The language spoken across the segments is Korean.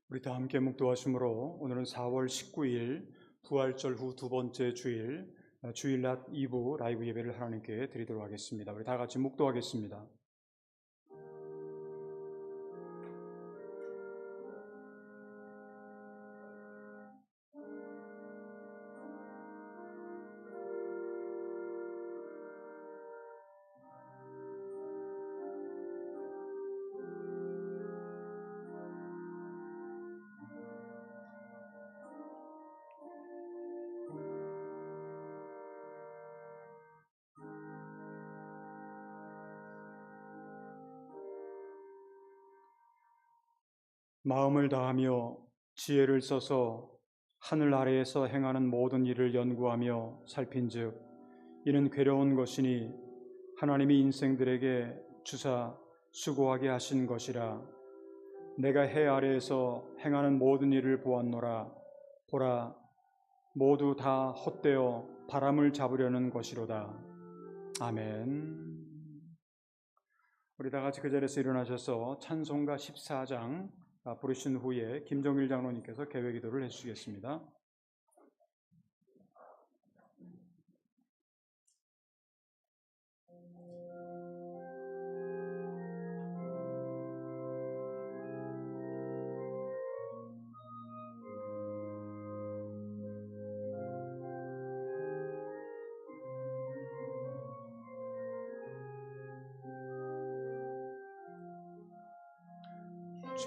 우리 다 함께 묵도하심으로 오늘은 4월 19일 부활절 후 두 번째 주일 주일낮 2부 라이브 예배를 하나님께 드리도록 하겠습니다. 우리 다 같이 묵도하겠습니다. 마음을 다하며 지혜를 써서 하늘 아래에서 행하는 모든 일을 연구하며 살핀즉 이는 괴로운 것이니 하나님이 인생들에게 주사 수고하게 하신 것이라. 내가 해 아래에서 행하는 모든 일을 보았노라. 보라, 모두 다 헛되어 바람을 잡으려는 것이로다. 아멘. 우리 다 같이 그 자리에서 일어나셔서 찬송가 14장 부르신 후에 김정일 장로님께서 개회기도를 해주시겠습니다.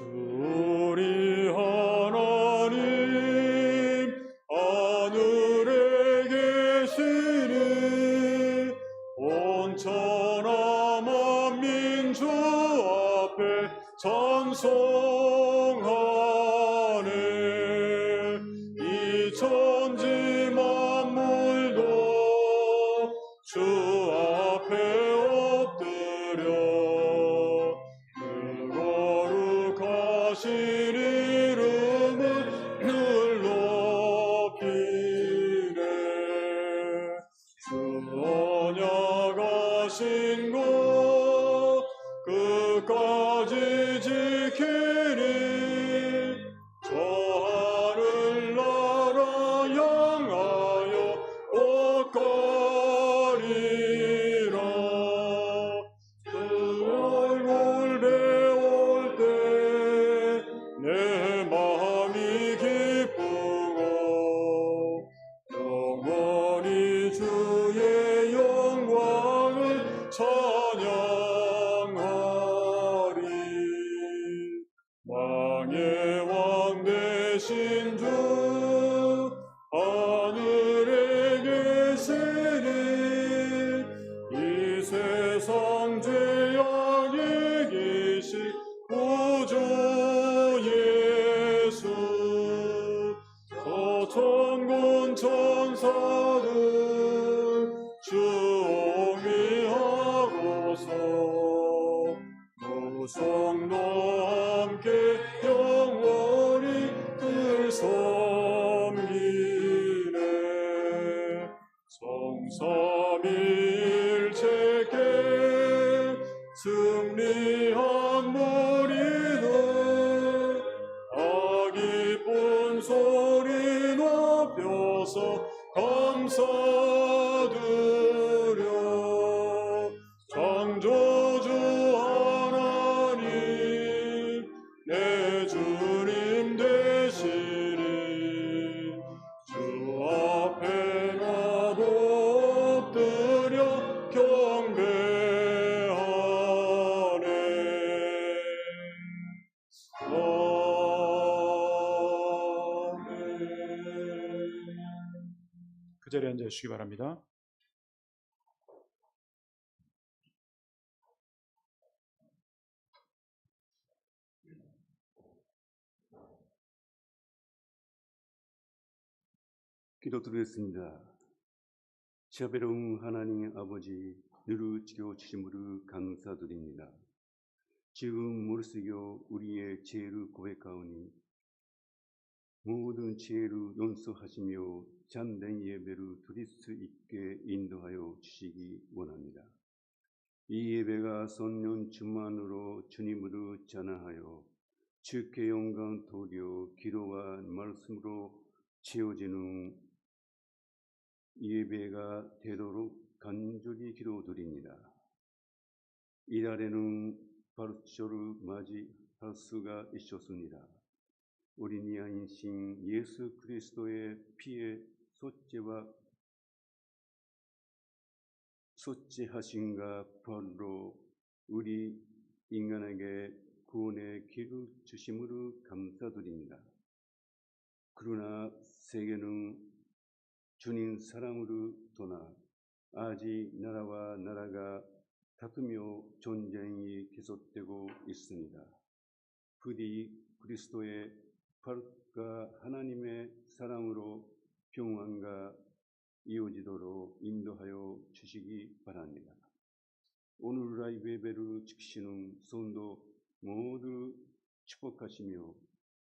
우리 하나님 하늘에 계시니 온천하 만민주 앞에 찬송하네. 이 천지 만물도 주 앞에 엎드려 신 이름을 늘 높이네. 주 언약하신 것 끝까지 지키니 저 하늘 나라 향하여 옷가리라. 그 얼굴 배울 때 내 마음이 기쁘고 영원히 주의 영광을 찬양하리. 왕의 왕 되신 주 하늘에 계시니 이 세상 죄악 이기시 구주 예수. 저 천군 천사들 주옹이하고서 무성도 함께 영원히 늘 섬기네. 성삼위일체께 승리한 무리들 기쁜 소리 높여서 감사드려. 창조주 하나님 내 주님 되시니 주 앞에 나도 엎드려 경배하네. 그 자리에 앉아 주시기 바랍니다. 기도드리겠습니다. 지혜로운 하나님 아버지, 늘 지켜주심으로 감사드립니다. 지금 물쓰여 우리의 죄를 고백하오니 모든 죄를 용서하시며 참된 예배를 드릴 수 있게 인도하여 주시기 원합니다. 이 예배가 성령 충만으로 주님으로 전하여 주께 영광 도려 기도와 말씀으로 채워지는 예배가 되도록 간절히 기도드립니다. 이달에는 발주를 맞이할 수가 있었습니다. 우리 양이신 예수 그리스도의 피의 소재하신가 바로 우리 인간에게 구원의 길을 주심으로 감사드립니다. 그러나 세계는 주님 사랑으로 떠나 아직 나라와 나라가 다투며 전쟁이 계속되고 있습니다. 부디 그리스도의 발과 하나님의 사랑으로 평안과 이어지도록 인도하여 주시기 바랍니다. 오늘 라이브 예배를 지키시는 성도 모두 축복하시며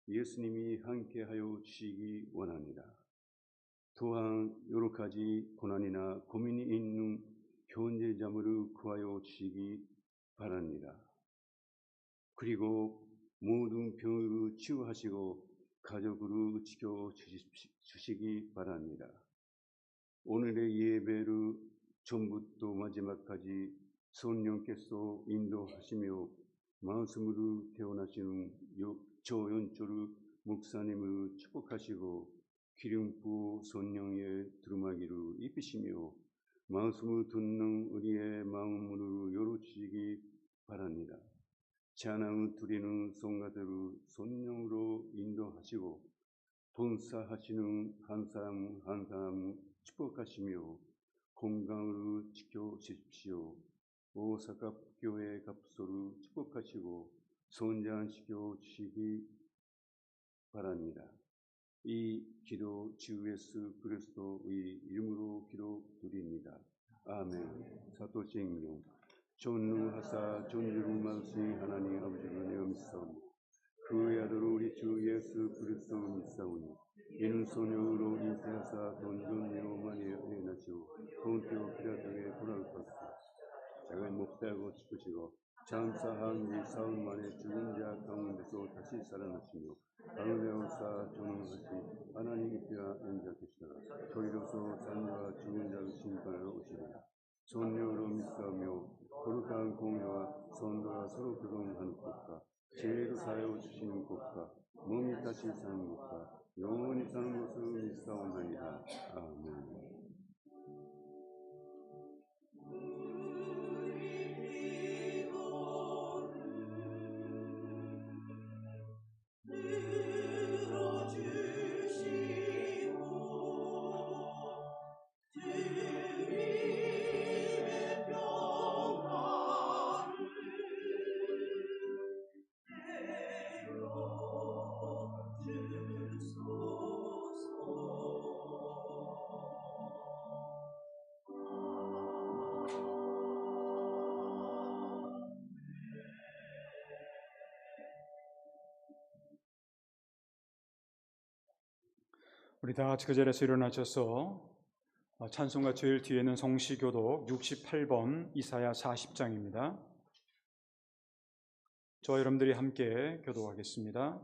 예수님이 함께하여 주시기 원합니다. 또한 여러 가지 고난이나 고민이 있는 현재자물을 구하여 주시기 바랍니다. 그리고 모든 병을 치유하시고 가족으로 지켜주시기 바랍니다. 오늘의 예배를 처음부터 마지막까지 성령께서 인도하시며 말씀으로 태어나시는 조연철 목사님을 축복하시고 기름 부어 성령의 두루마기를 입히시며 말씀을 듣는 우리의 마음을 열어주시기 바랍니다. 찬양을 드리는 성가대로 성령으로 인도하시고 봉사하시는 한 사람 한 사람 축복하시며 건강을 지켜주십시오. 오사카 교회 갑소를 축복하시고 성장시켜 주시기 바랍니다. 이 기도 주 예수 그리스도의 이름으로 기도드립니다. 아멘. 사도신경 전능하사 존귀를 많으신 하나님 아버지를 내어 믿사오니 그의 아들 우리 주 예수 그리스도 믿사오니 이는 소녀로 잉태하사 돈전녀 마리아 낳으시고 본디오 피라토의 고난을 받으시고 자기의 목대하고 싶으시고 장사한 지 사흘 만에 죽은 자 가운데서 다시 살아나시며 하늘에 올사 전능하신 하나님의 피가 인자되시다가 저희로서 산자와 죽은 자를 심판하러 오시리라. 손녀로 믿사오며 거룩한 공예와 선도가 서로 교통하는 것과 죄를 사하여 주시는 것과 몸이 다시 사는 것과 영원히 사는 것을 믿사오나이다. 아멘. 우리 다 같이 그 자리에서 일어나셔서 찬송가 제일 뒤에는 성시교독 68번 이사야 40장입니다. 저와 여러분들이 함께 교독하겠습니다.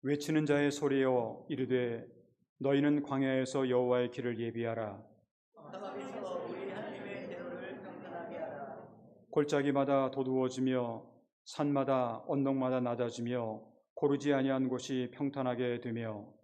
외치는 자의 소리여 이르되 너희는 광야에서 여호와의 길을 예비하라. 광야에서 우리 하나님의 대로를 평탄하게 하라. 골짜기마다 도두어지며 산마다 언덕마다 낮아지며 고르지 아니한 곳이 평탄하게 되며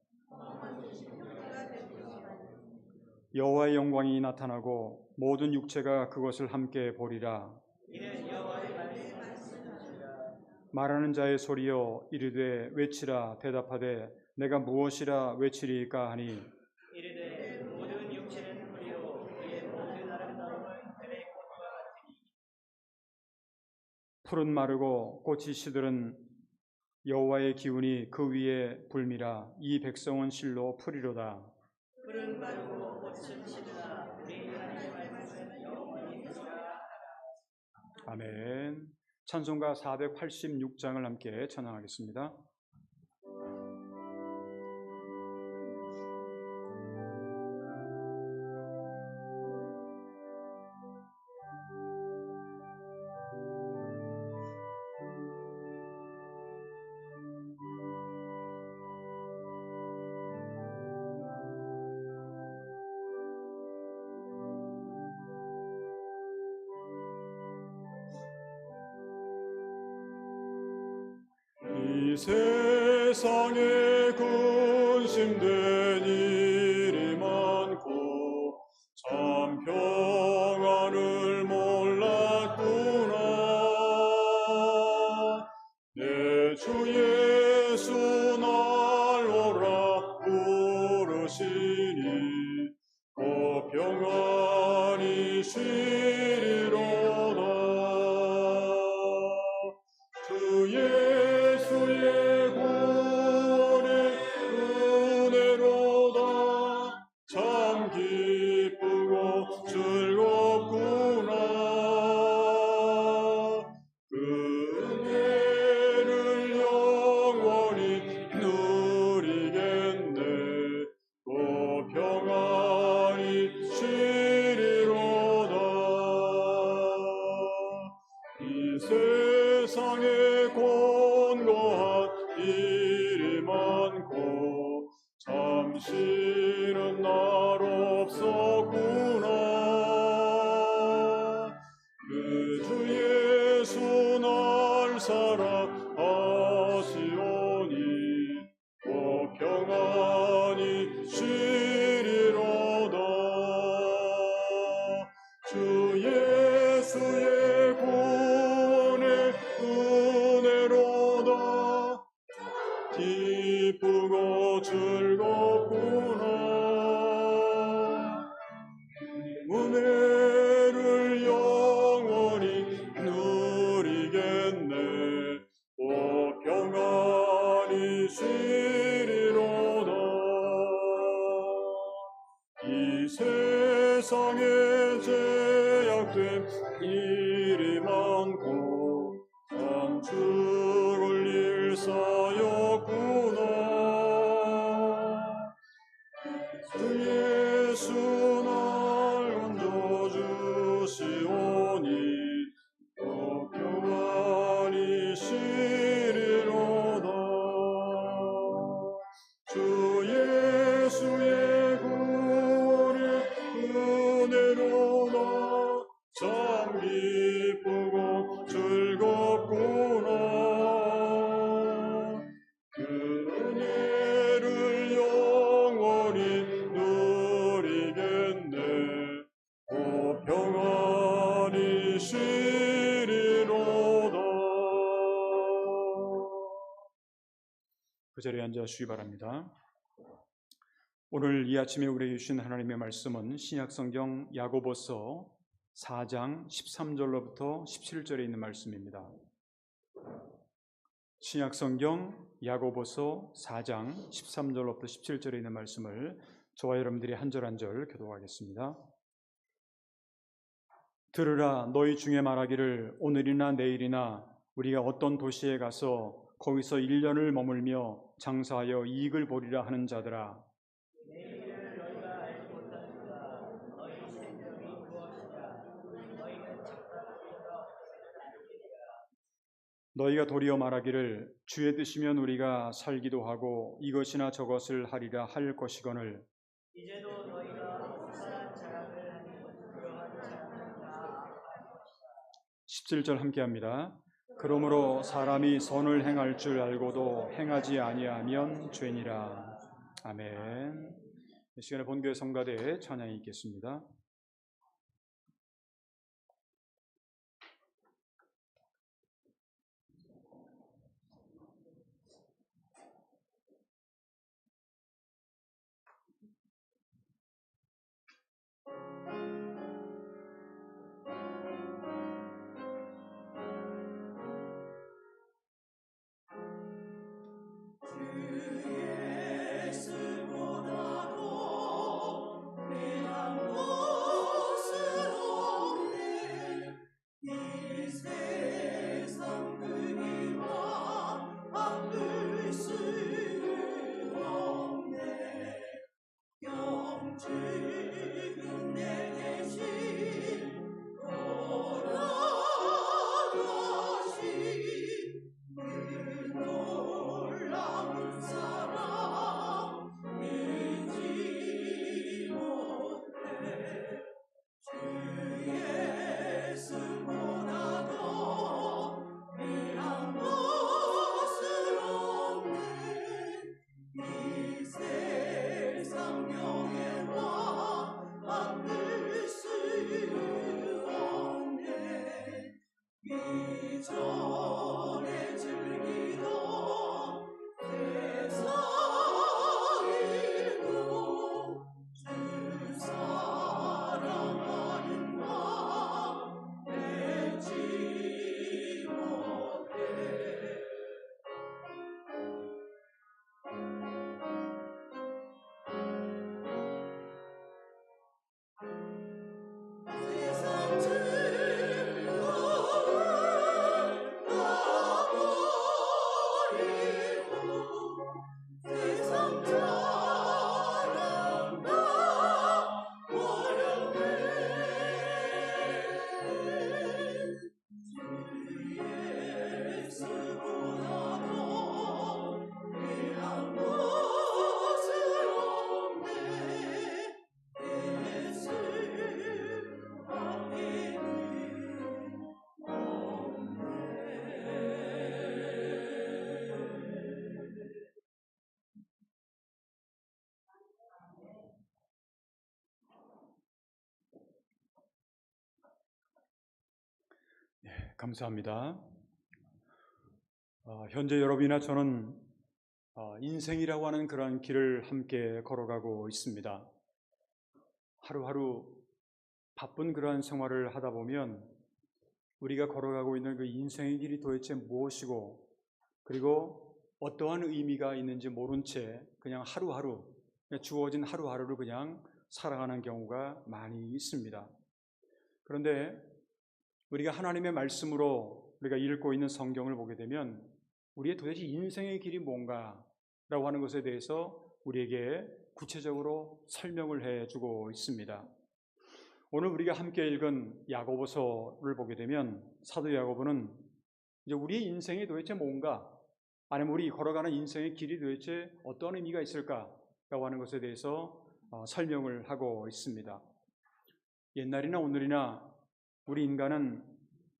여호와의 영광이 나타나고 모든 육체가 그것을 함께 보리라. 이는 여호와의 말씀이시라. 말하는 자의 소리여 이르되 외치라. 대답하되 내가 무엇이라 외치리까 하니 이르되 모든 육체는 풀이요 그의 모든 아름다움은 들의 꽃과 같으니 풀은 마르고 꽃이 시들은 여호와의 기운이 그 위에 불미라. 이 백성은 실로 풀이로다. 풀은 마르고 꽃은 시드나 우리 하나님의 말씀은 영원히 있으라. 아멘. 찬송가 486장을 함께 찬양하겠습니다. 세상에 근심된 일이 많고 참 평안을 몰랐구나. 내 주 예수 날 오라 부르시니 곧 평안히 쉬리로다. 주 예수의 구원의 은혜로다. 참 기쁘고 즐겁구나. 그 은혜를 영원히 누리겠네. 또 평안히 쉬리로다. 이 세상에 곤고한 일이 많고 잠시는 날 없었구나. 그 주 예수 날 사랑하시오니 곧 평안히 쉬리로다. 주 예수의 구원의 은혜로다. 기쁘고 즐겁구나. 은혜를 영원히 누리겠네. 오 평안히 쉬리로다. 이 세상에 제약된 일이 많고 참 죽을 일 쌓였구나. 주 예수 날 얹어주시오니 또 평안히 쉬리로다. 주 예수의 구원의 은혜로다. 참 기쁘고 즐겁구나. 그 은혜를 영원히 누리겠네. 오 평안히 쉬리로다. 그 자리에 앉아주시기 바랍니다. 오늘 이 아침에 우리에게 주신 하나님의 말씀은 신약성경 야고보서 4장 13절로부터 17절에 있는 말씀입니다. 신약성경 야고보서 4장 13절로부터 17절에 있는 말씀을 저와 여러분들이 한 절 한 절 교독하겠습니다. 들으라, 너희 중에 말하기를 오늘이나 내일이나 우리가 어떤 도시에 가서 거기서 1년을 머물며 장사하여 이익을 보리라 하는 자들아. 내일을 너희가 알지 못하는가. 너희 생명이 무엇이냐. 너희는 작사하기가 없으리라. 너희가 도리어 말하기를 주의 뜻이면 우리가 살기도 하고 이것이나 저것을 하리라 할 것이거늘. 이제도 너희가 헛살한 자랑을 하니 그러한 자랑은 다 악할 것이다. 17절 함께합니다. 그러므로 사람이 선을 행할 줄 알고도 행하지 아니하면 죄니라. 아멘. 이 시간에 본교회 성가대에 찬양이 있겠습니다. 예수보다도 귀한 것 감사합니다. 현재 여러분이나 저는 인생이라고 하는 그런 길을 함께 걸어가고 있습니다. 하루하루 바쁜 그러한 생활을 하다 보면 우리가 걸어가고 있는 그 인생의 길이 도대체 무엇이고, 그리고 어떠한 의미가 있는지 모른 채 그냥 하루하루, 주어진 하루하루를 그냥 살아가는 경우가 많이 있습니다. 그런데 우리가 하나님의 말씀으로 우리가 읽고 있는 성경을 보게 되면 우리의 도대체 인생의 길이 뭔가라고 하는 것에 대해서 우리에게 구체적으로 설명을 해주고 있습니다. 오늘 우리가 함께 읽은 야고보서를 보게 되면 사도 야고보는 이제 우리의 인생이 도대체 뭔가, 아니면 우리 걸어가는 인생의 길이 도대체 어떤 의미가 있을까라고 하는 것에 대해서 설명을 하고 있습니다. 옛날이나 오늘이나 우리 인간은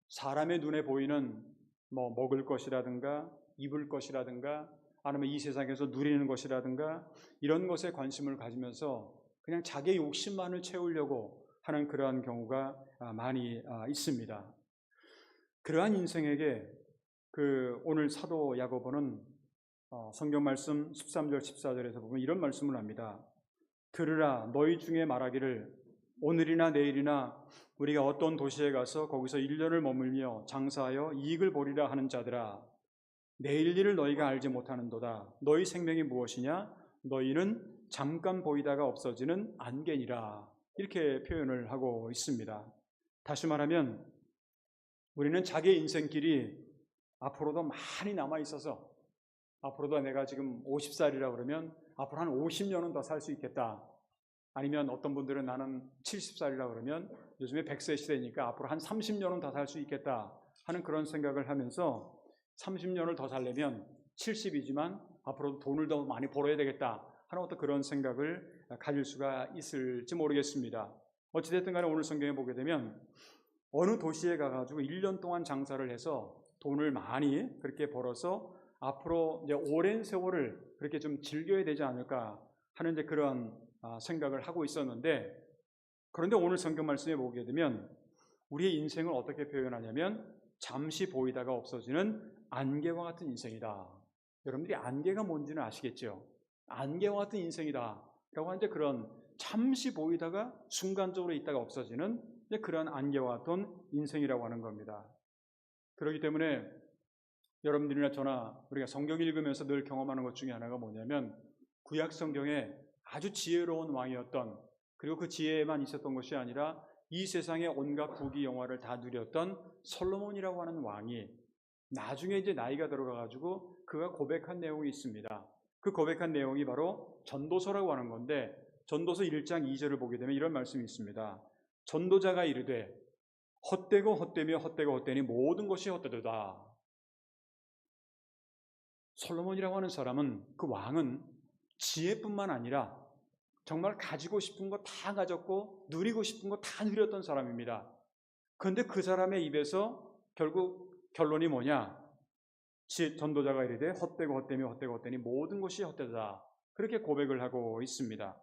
사람의 눈에 보이는 먹을 것이라든가 입을 것이라든가 아니면 이 세상에서 누리는 것이라든가 이런 것에 관심을 가지면서 그냥 자기의 욕심만을 채우려고 하는 그러한 경우가 많이 있습니다. 그러한 인생에게 오늘 사도 야고보는 성경 말씀 13절 14절에서 보면 이런 말씀을 합니다. 들으라, 너희 중에 말하기를 오늘이나 내일이나 우리가 어떤 도시에 가서 거기서 1년을 머물며 장사하여 이익을 보리라 하는 자들아, 내일 일을 너희가 알지 못하는도다. 너희 생명이 무엇이냐? 너희는 잠깐 보이다가 없어지는 안개니라. 이렇게 표현을 하고 있습니다. 다시 말하면 우리는 자기의 인생길이 앞으로도 많이 남아 있어서, 앞으로도 내가 지금 50살이라 그러면 앞으로 한 50년은 더 살 수 있겠다. 아니면 어떤 분들은 나는 70살이라 그러면 요즘에 100세 시대니까 앞으로 한 30년은 더 살 수 있겠다 하는 그런 생각을 하면서 30년을 더 살려면 70이지만 앞으로 돈을 더 많이 벌어야 되겠다 하는 어떤 그런 생각을 가질 수가 있을지 모르겠습니다. 어찌됐든 간에 오늘 성경에 보게 되면 어느 도시에 가가지고 1년 동안 장사를 해서 돈을 많이 그렇게 벌어서 앞으로 이제 오랜 세월을 그렇게 좀 즐겨야 되지 않을까 하는 이제 그런 생각을 하고 있었는데, 그런데 오늘 성경 말씀에 보게 되면 우리의 인생을 어떻게 표현하냐면 잠시 보이다가 없어지는 안개와 같은 인생이다. 여러분들이 안개가 뭔지는 아시겠죠? 안개와 같은 인생이다 라고 하는 그런 잠시 보이다가 순간적으로 있다가 없어지는 그런 안개와 같은 인생이라고 하는 겁니다. 그렇기 때문에 여러분들이나 저나 우리가 성경 읽으면서 늘 경험하는 것 중에 하나가 뭐냐면 구약 성경에 아주 지혜로운 왕이었던, 그리고 그 지혜에만 있었던 것이 아니라 이 세상의 온갖 부귀 영화를 다 누렸던 솔로몬이라고 하는 왕이 나중에 이제 나이가 들어가가지고 그가 고백한 내용이 있습니다. 그 고백한 내용이 바로 전도서라고 하는 건데, 전도서 1장 2절을 보게 되면 이런 말씀이 있습니다. 전도자가 이르되 헛되고 헛되며 헛되고 헛되니 모든 것이 헛되도다. 솔로몬이라고 하는 사람은, 그 왕은 지혜뿐만 아니라 정말 가지고 싶은 거 다 가졌고 누리고 싶은 거 다 누렸던 사람입니다. 그런데 그 사람의 입에서 결국 결론이 뭐냐? 전도자가 이르되 헛되고 헛되며 헛되고 헛되니 모든 것이 헛되다. 그렇게 고백을 하고 있습니다.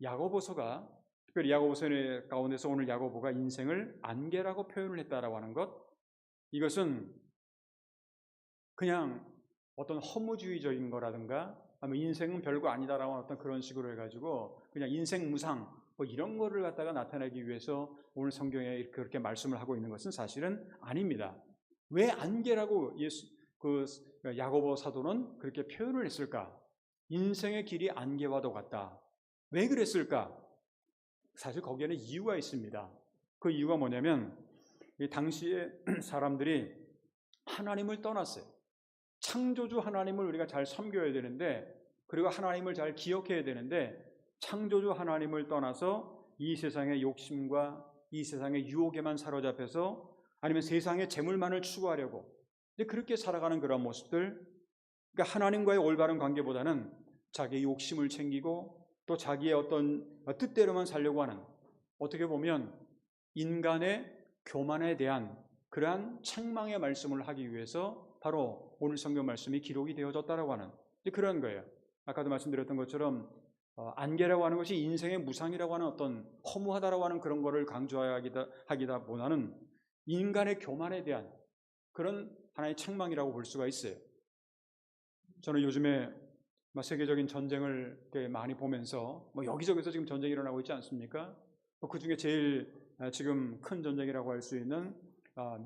야고보서가, 특별히 야고보서 가운데서 오늘 야고보가 인생을 안개라고 표현을 했다라고 하는 것, 이것은 그냥 어떤 허무주의적인 거라든가 아니면 인생은 별거 아니다라고 하는 어떤 그런 식으로 해가지고 그냥 인생 무상 뭐 이런 거를 갖다가 나타내기 위해서 오늘 성경에 그렇게 말씀을 하고 있는 것은 사실은 아닙니다. 왜 안개라고 야고보 사도는 그렇게 표현을 했을까? 인생의 길이 안개와도 같다. 왜 그랬을까? 사실 거기에는 이유가 있습니다. 그 이유가 뭐냐면 이 당시에 사람들이 하나님을 떠났어요. 창조주 하나님을 우리가 잘 섬겨야 되는데, 그리고 하나님을 잘 기억해야 되는데, 창조주 하나님을 떠나서 이 세상의 욕심과 이 세상의 유혹에만 사로잡혀서 아니면 세상의 재물만을 추구하려고 그렇게 살아가는 그런 모습들, 그러니까 하나님과의 올바른 관계보다는 자기의 욕심을 챙기고 또 자기의 어떤 뜻대로만 살려고 하는, 어떻게 보면 인간의 교만에 대한 그러한 책망의 말씀을 하기 위해서 바로 오늘 성경 말씀이 기록이 되어졌다라고 하는 그런 거예요. 아까도 말씀드렸던 것처럼 안개라고 하는 것이 인생의 무상이라고 하는 어떤 허무하다라고 하는 그런 거를 강조하기보다는 인간의 교만에 대한 그런 하나의 책망이라고 볼 수가 있어요. 저는 요즘에 세계적인 전쟁을 많이 보면서 여기저기서 지금 전쟁이 일어나고 있지 않습니까? 그 중에 제일 지금 큰 전쟁이라고 할 수 있는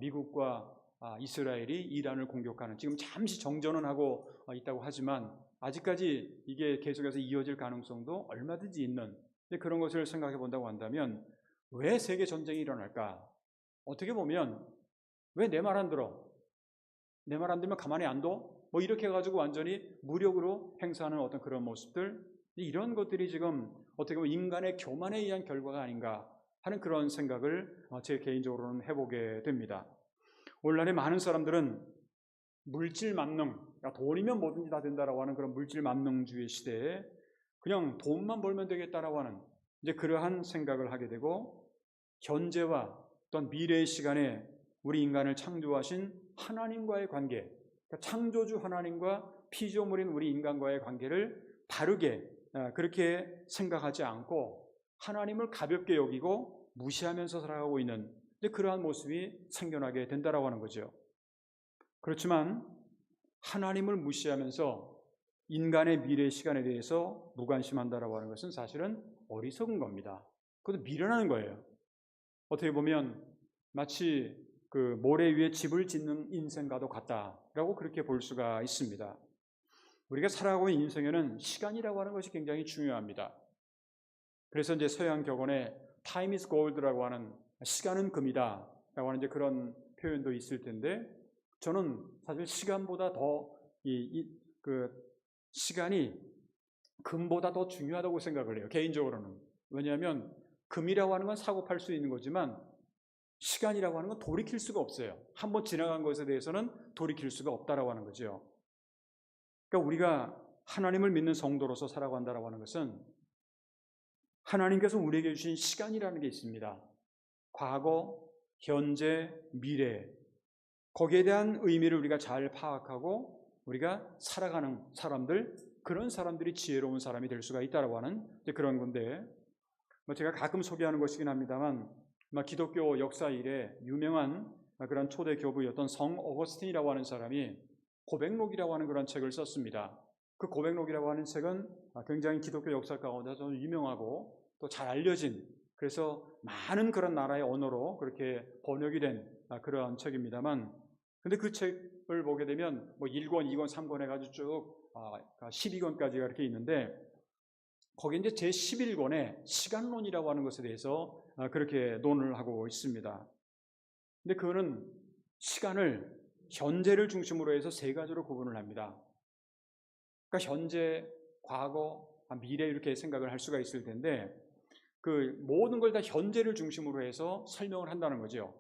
미국과 이스라엘이 이란을 공격하는, 지금 잠시 정전은 하고 있다고 하지만 아직까지 이게 계속해서 이어질 가능성도 얼마든지 있는 그런 것을 생각해 본다고 한다면 왜 세계 전쟁이 일어날까? 어떻게 보면 왜 내 말 안 들어? 내 말 안 들면 가만히 안 둬? 이렇게 해가지고 완전히 무력으로 행사하는 어떤 그런 모습들, 이런 것들이 지금 어떻게 보면 인간의 교만에 의한 결과가 아닌가 하는 그런 생각을 제 개인적으로는 해보게 됩니다. 오늘날에 많은 사람들은 물질 만능, 돈이면 뭐든지 다 된다라고 하는 그런 물질 만능주의 시대에 그냥 돈만 벌면 되겠다라고 하는 그러한 생각을 하게 되고, 현재와 또한 미래의 시간에 우리 인간을 창조하신 하나님과의 관계, 그러니까 창조주 하나님과 피조물인 우리 인간과의 관계를 바르게 그렇게 생각하지 않고 하나님을 가볍게 여기고 무시하면서 살아가고 있는 그러한 모습이 생겨나게 된다라고 하는 거죠. 그렇지만 하나님을 무시하면서 인간의 미래의 시간에 대해서 무관심한다라고 하는 것은 사실은 어리석은 겁니다. 그것도 미련한 거예요. 어떻게 보면 마치 그 모래 위에 집을 짓는 인생과도 같다라고 그렇게 볼 수가 있습니다. 우리가 살아가고 있는 인생에는 시간이라고 하는 것이 굉장히 중요합니다. 그래서 서양 격언에 time is gold라고 하는, 시간은 금이다 라고 하는 그런 표현도 있을 텐데, 저는 사실 시간보다 더 시간이 금보다 더 중요하다고 생각을 해요. 개인적으로는. 왜냐하면 금이라고 하는 건 사고 팔 수 있는 거지만 시간이라고 하는 건 돌이킬 수가 없어요. 한번 지나간 것에 대해서는 돌이킬 수가 없다라고 하는 거죠. 그러니까 우리가 하나님을 믿는 성도로서 살아간다라고 하는 것은 하나님께서 우리에게 주신 시간이라는 게 있습니다. 과거, 현재, 미래, 거기에 대한 의미를 우리가 잘 파악하고 우리가 살아가는 사람들, 그런 사람들이 지혜로운 사람이 될 수가 있다라고 하는 그런 건데, 제가 가끔 소개하는 것이긴 합니다만 기독교 역사 이래 유명한 그런 초대 교부였던 성 어거스틴이라고 하는 사람이 고백록이라고 하는 그런 책을 썼습니다. 그 고백록이라고 하는 책은 굉장히 기독교 역사 가운데서 유명하고 또 잘 알려진, 그래서 많은 그런 나라의 언어로 그렇게 번역이 된 그런 책입니다만, 근데 그 책을 보게 되면 1권, 2권, 3권 해가지고 쭉 12권까지가 이렇게 있는데, 거기 이제 제 11권에 시간론이라고 하는 것에 대해서 그렇게 논을 하고 있습니다. 근데 그거는 시간을 현재를 중심으로 해서 세 가지로 구분을 합니다. 그러니까 현재, 과거, 미래 이렇게 생각을 할 수가 있을 텐데, 그 모든 걸 다 현재를 중심으로 해서 설명을 한다는 거죠.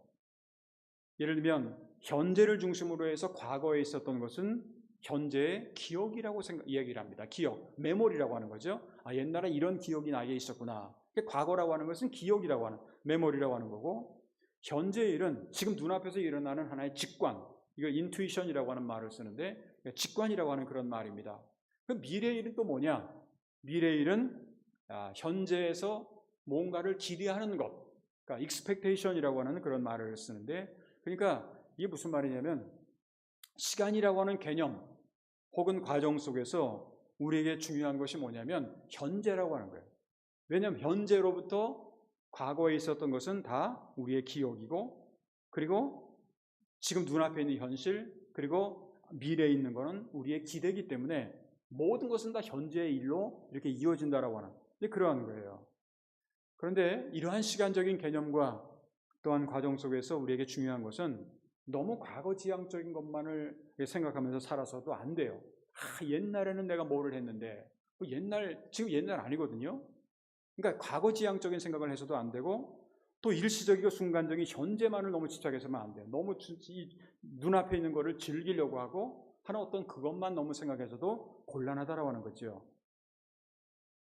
예를 들면 현재를 중심으로 해서 과거에 있었던 것은 현재의 기억이라고 이야기를 합니다. 기억, 메모리라고 하는 거죠. 옛날에 이런 기억이 나에게 있었구나. 과거라고 하는 것은 기억이라고 하는, 메모리라고 하는 거고, 현재의 일은 지금 눈앞에서 일어나는 하나의 직관, 이걸 인투이션이라고 하는 말을 쓰는데 직관이라고 하는 그런 말입니다. 그 미래의 일은 또 뭐냐? 미래의 일은 현재에서 뭔가를 기대하는 것, 그러니까 expectation이라고 하는 그런 말을 쓰는데, 그러니까 이게 무슨 말이냐면 시간이라고 하는 개념 혹은 과정 속에서 우리에게 중요한 것이 뭐냐면 현재라고 하는 거예요. 왜냐하면 현재로부터 과거에 있었던 것은 다 우리의 기억이고, 그리고 지금 눈앞에 있는 현실, 그리고 미래에 있는 것은 우리의 기대이기 때문에 모든 것은 다 현재의 일로 이렇게 이어진다라고 하는 그러한 거예요. 그런데 이러한 시간적인 개념과 또한 과정 속에서 우리에게 중요한 것은 너무 과거지향적인 것만을 생각하면서 살아서도 안 돼요. 옛날에는 내가 뭐를 했는데, 지금 옛날 아니거든요. 그러니까 과거지향적인 생각을 해서도 안 되고, 또 일시적이고 순간적인 현재만을 너무 집착해서는 안 돼요. 너무 눈앞에 있는 것을 즐기려고 하고 하는 어떤 그것만 너무 생각해서도 곤란하다라고 하는 거죠.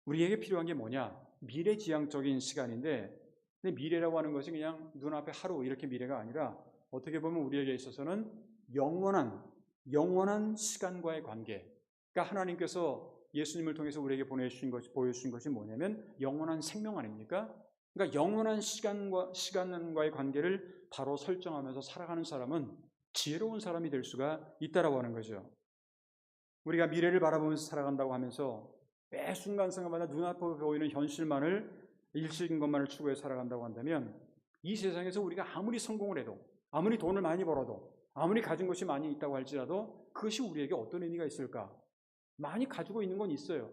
우리에게 필요한 게 뭐냐? 미래지향적인 시간인데, 근데 미래라고 하는 것이 그냥 눈앞에 하루 이렇게 미래가 아니라 어떻게 보면 우리에게 있어서는 영원한 시간과의 관계. 그러니까 하나님께서 예수님을 통해서 우리에게 보여주신 것이 뭐냐면 영원한 생명 아닙니까? 그러니까 영원한 시간과의 관계를 바로 설정하면서 살아가는 사람은 지혜로운 사람이 될 수가 있다라고 하는 거죠. 우리가 미래를 바라보면서 살아간다고 하면서 매 순간순간마다 눈앞에 보이는 현실만을 일시적인 것만을 추구해 살아간다고 한다면 이 세상에서 우리가 아무리 성공을 해도, 아무리 돈을 많이 벌어도, 아무리 가진 것이 많이 있다고 할지라도 그것이 우리에게 어떤 의미가 있을까? 많이 가지고 있는 건 있어요.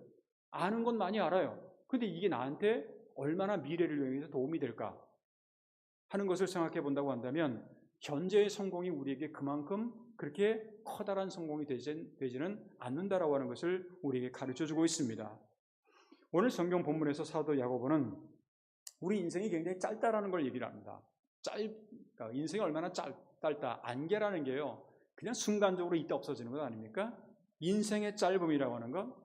아는 건 많이 알아요. 근데 이게 나한테 얼마나 미래를 위해서 도움이 될까 하는 것을 생각해 본다고 한다면 현재의 성공이 우리에게 그만큼 그렇게 커다란 성공이 되지는 않는다라고 하는 것을 우리에게 가르쳐주고 있습니다. 오늘 성경 본문에서 사도 야고보는 우리 인생이 굉장히 짧다라는 걸 얘기를 합니다. 그러니까 인생이 얼마나 짧다. 안개라는 게요, 그냥 순간적으로 이때 없어지는 것 아닙니까? 인생의 짧음이라고 하는 것,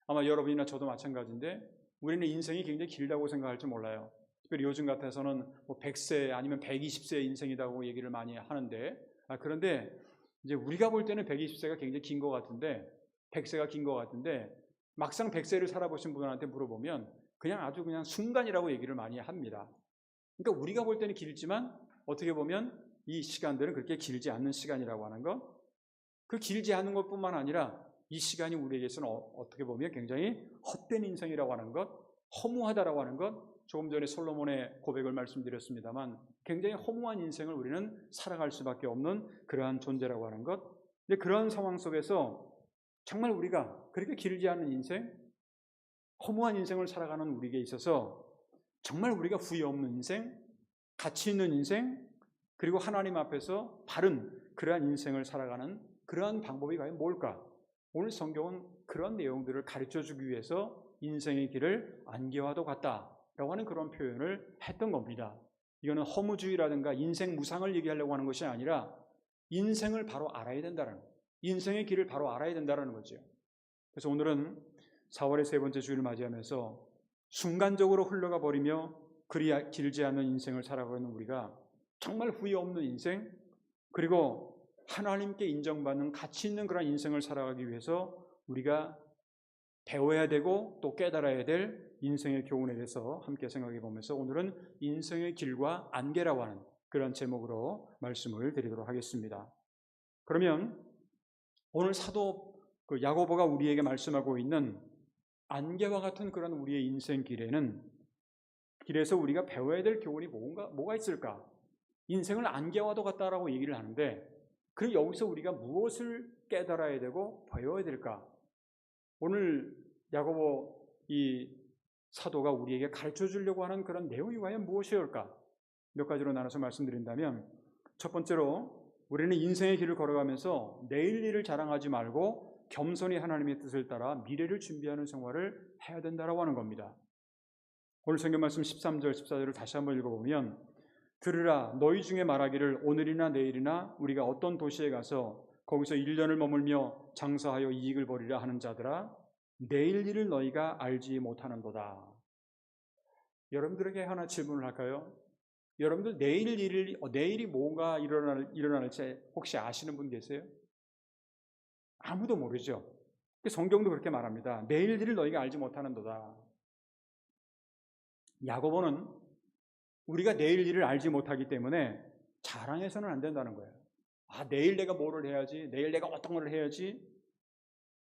아마 여러분이나 저도 마찬가지인데 우리는 인생이 굉장히 길다고 생각할지 몰라요. 특별히 요즘 같아서는 100세 아니면 120세 인생이라고 얘기를 많이 하는데, 그런데 이제 우리가 볼 때는 120세가 굉장히 긴 것 같은데, 100세가 긴 것 같은데, 막상 100세를 살아보신 분한테 물어보면 아주 그냥 순간이라고 얘기를 많이 합니다. 그러니까 우리가 볼 때는 길지만 어떻게 보면 이 시간들은 그렇게 길지 않는 시간이라고 하는 것, 그 길지 않은 것뿐만 아니라 이 시간이 우리에게서는 어떻게 보면 굉장히 헛된 인생이라고 하는 것, 허무하다라고 하는 것, 조금 전에 솔로몬의 고백을 말씀드렸습니다만 굉장히 허무한 인생을 우리는 살아갈 수밖에 없는 그러한 존재라고 하는 것. 근데 그런 상황 속에서 정말 우리가 그렇게 길지 않은 인생, 허무한 인생을 살아가는 우리에게 있어서 정말 우리가 후회 없는 인생, 가치 있는 인생, 그리고 하나님 앞에서 바른 그러한 인생을 살아가는 그러한 방법이 과연 뭘까? 오늘 성경은 그런 내용들을 가르쳐주기 위해서 인생의 길을 안개와도 같다라고 하는 그런 표현을 했던 겁니다. 이거는 허무주의라든가 인생 무상을 얘기하려고 하는 것이 아니라 인생을 바로 알아야 된다는 거예요. 인생의 길을 바로 알아야 된다는 거죠. 그래서 오늘은 4월의 세 번째 주일을 맞이하면서 순간적으로 흘러가 버리며 그리 길지 않은 인생을 살아가는 우리가 정말 후회 없는 인생, 그리고 하나님께 인정받는 가치 있는 그런 인생을 살아가기 위해서 우리가 배워야 되고 또 깨달아야 될 인생의 교훈에 대해서 함께 생각해 보면서 오늘은 인생의 길과 안개라고 하는 그런 제목으로 말씀을 드리도록 하겠습니다. 그러면 오늘 사도 야고보가 우리에게 말씀하고 있는 안개와 같은 그런 우리의 인생 길에서 우리가 배워야 될 교훈이 뭐가 있을까? 인생을 안개와도 같다라고 얘기를 하는데, 그럼 여기서 우리가 무엇을 깨달아야 되고 배워야 될까? 오늘 야고보 이 사도가 우리에게 가르쳐 주려고 하는 그런 내용이 과연 무엇이올까? 몇 가지로 나눠서 말씀드린다면, 첫 번째로 우리는 인생의 길을 걸어가면서 내일 일을 자랑하지 말고 겸손히 하나님의 뜻을 따라 미래를 준비하는 생활을 해야 된다라고 하는 겁니다. 오늘 성경 말씀 13절, 14절을 다시 한번 읽어보면, 들으라, 너희 중에 말하기를 오늘이나 내일이나 우리가 어떤 도시에 가서 거기서 1년을 머물며 장사하여 이익을 벌이라 하는 자들아, 내일 일을 너희가 알지 못하는도다. 여러분들에게 하나 질문을 할까요? 여러분들 내일이 뭔가 일어날지 혹시 아시는 분 계세요? 아무도 모르죠. 성경도 그렇게 말합니다. 내일 일을 너희가 알지 못하는도다. 야고보는 우리가 내일 일을 알지 못하기 때문에 자랑해서는 안 된다는 거예요. 내일 내가 뭐를 해야지, 내일 내가 어떤 걸 해야지.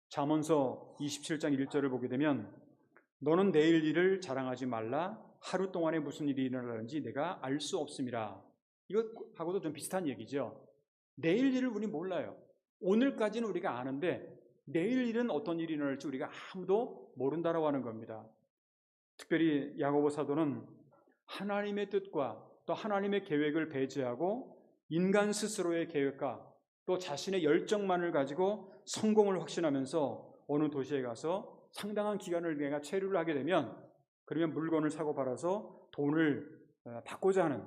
잠언서 27장 1절을 보게 되면 너는 내일 일을 자랑하지 말라. 하루 동안에 무슨 일이 일어나는지 내가 알 수 없음이라. 이것하고도 좀 비슷한 얘기죠. 내일 일을 우리 몰라요. 오늘까지는 우리가 아는데 내일 일은 어떤 일이 일어날지 우리가 아무도 모른다라고 하는 겁니다. 특별히 야고보 사도는 하나님의 뜻과 또 하나님의 계획을 배제하고 인간 스스로의 계획과 또 자신의 열정만을 가지고 성공을 확신하면서 어느 도시에 가서 상당한 기간을 내가 체류를 하게 되면 그러면 물건을 사고 팔아서 돈을 받고자 하는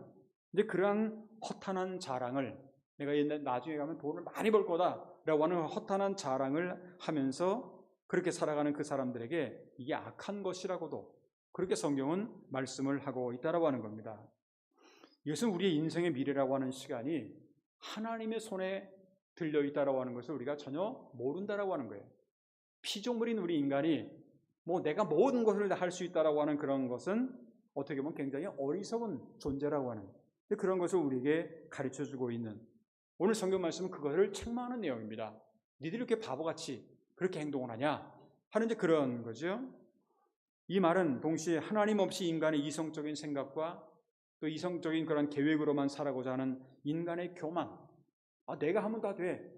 이제 그러한 허탄한 자랑을 내가 나중에 가면 돈을 많이 벌 거다라고 하는 허탄한 자랑을 하면서 그렇게 살아가는 그 사람들에게 이게 악한 것이라고도 그렇게 성경은 말씀을 하고 있다라고 하는 겁니다. 이것은 우리의 인생의 미래라고 하는 시간이 하나님의 손에 들려 있다라고 하는 것을 우리가 전혀 모른다라고 하는 거예요. 피조물인 우리 인간이 내가 모든 것을 다 할 수 있다라고 하는 그런 것은 어떻게 보면 굉장히 어리석은 존재라고 하는 그런 것을 우리에게 가르쳐주고 있는 오늘 성경 말씀은 그것을 책망하는 내용입니다. 니들이 이렇게 바보같이 그렇게 행동을 하냐 하는 이제 그런 거죠. 이 말은 동시에 하나님 없이 인간의 이성적인 생각과 또 이성적인 그런 계획으로만 살아가고자 하는 인간의 교만, 내가 하면 다 돼,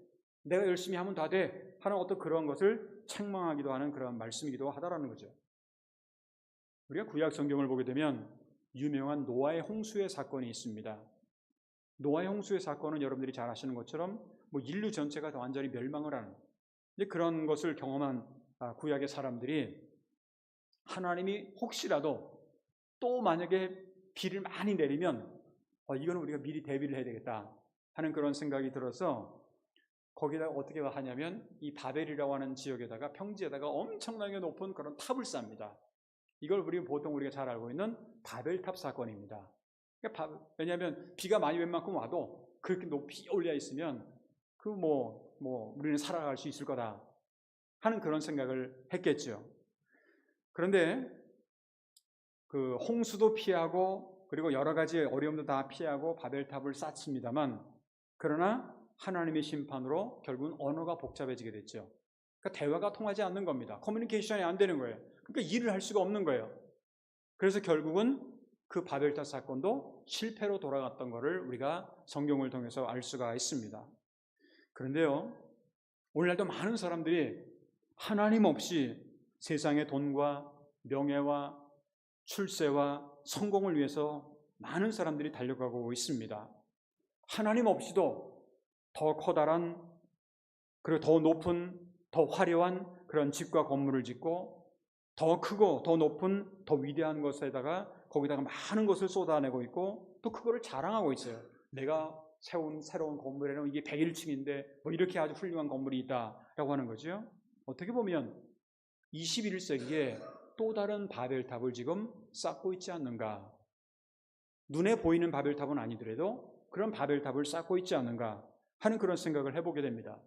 내가 열심히 하면 다 돼 하는 어떤 그런 것을 책망하기도 하는 그런 말씀이기도 하다라는 거죠. 우리가 구약 성경을 보게 되면 유명한 노아의 홍수의 사건이 있습니다. 노아의 홍수의 사건은 여러분들이 잘 아시는 것처럼 인류 전체가 완전히 멸망을 하는 그런 것을 경험한 구약의 사람들이 하나님이 혹시라도 또 만약에 비를 많이 내리면 이거는 우리가 미리 대비를 해야 되겠다 하는 그런 생각이 들어서 거기다가 어떻게 하냐면 이 바벨이라고 하는 지역에다가 평지에다가 엄청나게 높은 그런 탑을 쌓습니다. 이걸 보통 우리가 잘 알고 있는 바벨탑 사건입니다. 그러니까 왜냐하면 비가 많이 웬만큼 와도 그렇게 높이 올려 있으면 우리는 살아갈 수 있을 거다 하는 그런 생각을 했겠죠. 그런데 그 홍수도 피하고 그리고 여러 가지 어려움도 다 피하고 바벨탑을 쌓습니다만 그러나 하나님의 심판으로 결국은 언어가 복잡해지게 됐죠. 그러니까 대화가 통하지 않는 겁니다. 커뮤니케이션이 안 되는 거예요. 그러니까 일을 할 수가 없는 거예요. 그래서 결국은 그 바벨탑 사건도 실패로 돌아갔던 것을 우리가 성경을 통해서 알 수가 있습니다. 그런데요, 오늘날도 많은 사람들이 하나님 없이 세상의 돈과 명예와 출세와 성공을 위해서 많은 사람들이 달려가고 있습니다. 하나님 없이도 더 커다란 그리고 더 높은 더 화려한 그런 집과 건물을 짓고 더 크고 더 높은 더 위대한 것에다가 거기다가 많은 것을 쏟아내고 있고 또 그거를 자랑하고 있어요. 내가 세운 새로운 건물에는 이게 101층인데 이렇게 아주 훌륭한 건물이 있다라고 하는 거죠. 어떻게 보면 21세기에 또 다른 바벨탑을 지금 쌓고 있지 않는가. 눈에 보이는 바벨탑은 아니더라도 그런 바벨탑을 쌓고 있지 않는가 하는 그런 생각을 해보게 됩니다.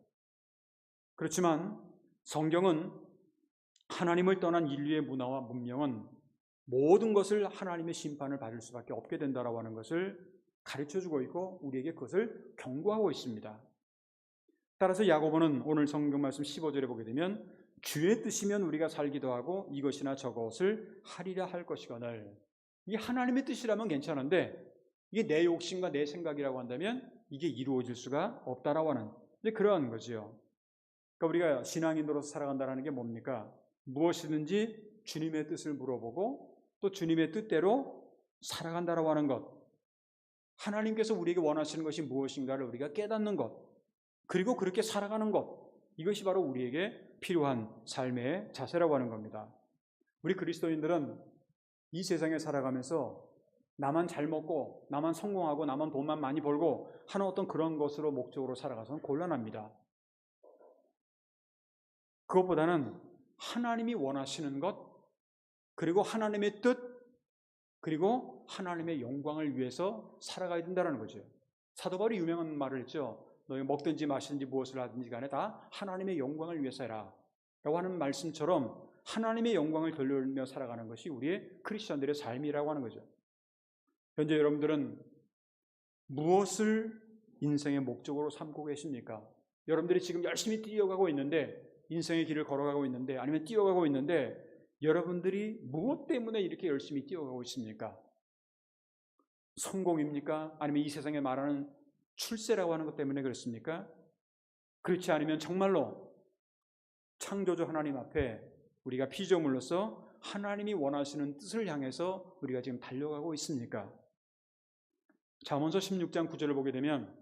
그렇지만 성경은 하나님을 떠난 인류의 문화와 문명은 모든 것을 하나님의 심판을 받을 수밖에 없게 된다라고 하는 것을 가르쳐주고 있고 우리에게 그것을 경고하고 있습니다. 따라서 야고보는 오늘 성경 말씀 15절에 보게 되면 주의 뜻이면 우리가 살기도 하고 이것이나 저것을 하리라 할 것이거늘. 이게 하나님의 뜻이라면 괜찮은데 이게 내 욕심과 내 생각이라고 한다면 이게 이루어질 수가 없다라고 하는 그러한 거죠. 그러니까 우리가 신앙인으로서 살아간다는 게 뭡니까? 무엇이든지 주님의 뜻을 물어보고 또 주님의 뜻대로 살아간다라고 하는 것. 하나님께서 우리에게 원하시는 것이 무엇인가를 우리가 깨닫는 것. 그리고 그렇게 살아가는 것. 이것이 바로 우리에게 필요한 삶의 자세라고 하는 겁니다. 우리 그리스도인들은 이 세상에 살아가면서 나만 잘 먹고 나만 성공하고 나만 돈만 많이 벌고 하는 어떤 그런 것으로 목적으로 살아가서는 곤란합니다. 그것보다는 하나님이 원하시는 것 그리고 하나님의 뜻 그리고 하나님의 영광을 위해서 살아가야 된다는 거죠. 사도 바울이 유명한 말을 했죠. 너희 먹든지 마시든지 무엇을 하든지 간에 다 하나님의 영광을 위해서 해라 라고 하는 말씀처럼 하나님의 영광을 돌리며 살아가는 것이 우리의 크리스천들의 삶이라고 하는 거죠. 현재 여러분들은 무엇을 인생의 목적으로 삼고 계십니까? 여러분들이 지금 열심히 뛰어가고 있는데, 인생의 길을 걸어가고 있는데, 아니면 뛰어가고 있는데, 여러분들이 무엇 때문에 이렇게 열심히 뛰어가고 있습니까? 성공입니까? 아니면 이 세상에 말하는 출세라고 하는 것 때문에 그렇습니까? 그렇지 않으면 정말로 창조주 하나님 앞에 우리가 피조물로서 하나님이 원하시는 뜻을 향해서 우리가 지금 달려가고 있습니까? 잠언서 16장 9절을 보게 되면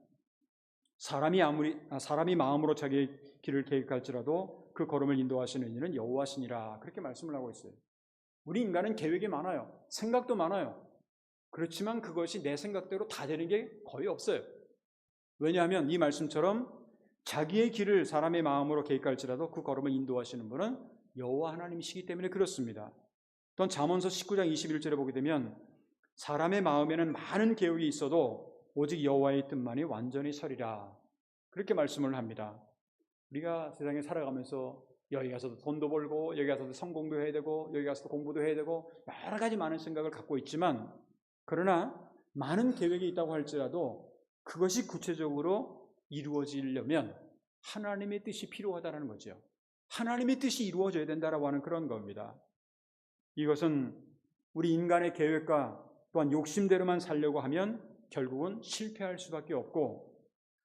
사람이 마음으로 자기의 길을 계획할지라도 그 걸음을 인도하시는 이는 여호와시니라, 그렇게 말씀을 하고 있어요. 우리 인간은 계획이 많아요. 생각도 많아요. 그렇지만 그것이 내 생각대로 다 되는 게 거의 없어요. 왜냐하면 이 말씀처럼 자기의 길을 사람의 마음으로 계획할지라도 그 걸음을 인도하시는 분은 여호와 하나님이시기 때문에 그렇습니다. 또한 잠언서 19장 21절에 보게 되면 사람의 마음에는 많은 계획이 있어도 오직 여호와의 뜻만이 완전히 서리라, 그렇게 말씀을 합니다. 우리가 세상에 살아가면서 여기 가서도 돈도 벌고, 여기 가서도 성공도 해야 되고, 여기 가서도 공부도 해야 되고, 여러 가지 많은 생각을 갖고 있지만, 그러나 많은 계획이 있다고 할지라도 그것이 구체적으로 이루어지려면 하나님의 뜻이 필요하다는 거죠. 하나님의 뜻이 이루어져야 된다라고 하는 그런 겁니다. 이것은 우리 인간의 계획과 또한 욕심대로만 살려고 하면 결국은 실패할 수밖에 없고,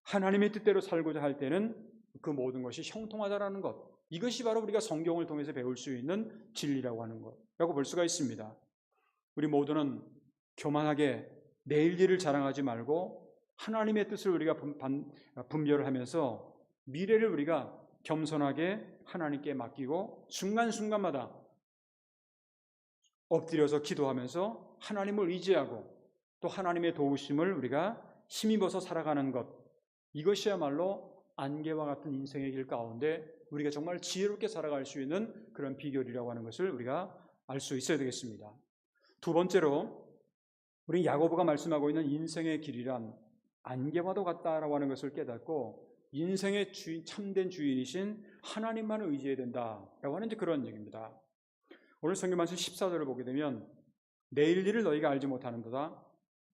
하나님의 뜻대로 살고자 할 때는 그 모든 것이 형통하다라는 것, 이것이 바로 우리가 성경을 통해서 배울 수 있는 진리라고 하는 것이라고 볼 수가 있습니다. 우리 모두는 교만하게 내일 일을 자랑하지 말고 하나님의 뜻을 우리가 분별을 하면서 미래를 우리가 겸손하게 하나님께 맡기고 순간순간마다 엎드려서 기도하면서 하나님을 의지하고 또 하나님의 도우심을 우리가 힘입어서 살아가는 것, 이것이야말로 안개와 같은 인생의 길 가운데 우리가 정말 지혜롭게 살아갈 수 있는 그런 비결이라고 하는 것을 우리가 알 수 있어야 되겠습니다. 두 번째로 우리 야고보가 말씀하고 있는 인생의 길이란 안개와도 같다라고 하는 것을 깨닫고 인생의 참된 주인이신 하나님만을 의지해야 된다라고 하는 그런 얘기입니다. 오늘 성경 말씀 14절을 보게 되면 내일 일을 너희가 알지 못하는도다.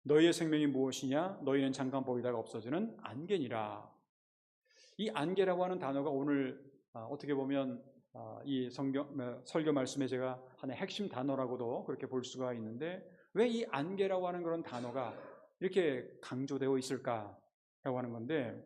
너희의 생명이 무엇이냐? 너희는 잠깐 보이다가 없어지는 안개니라. 이 안개라고 하는 단어가 오늘 어떻게 보면 이 설교 말씀에 제가 하나의 핵심 단어라고도 그렇게 볼 수가 있는데, 왜 이 안개라고 하는 그런 단어가 이렇게 강조되어 있을까라고 하는 건데,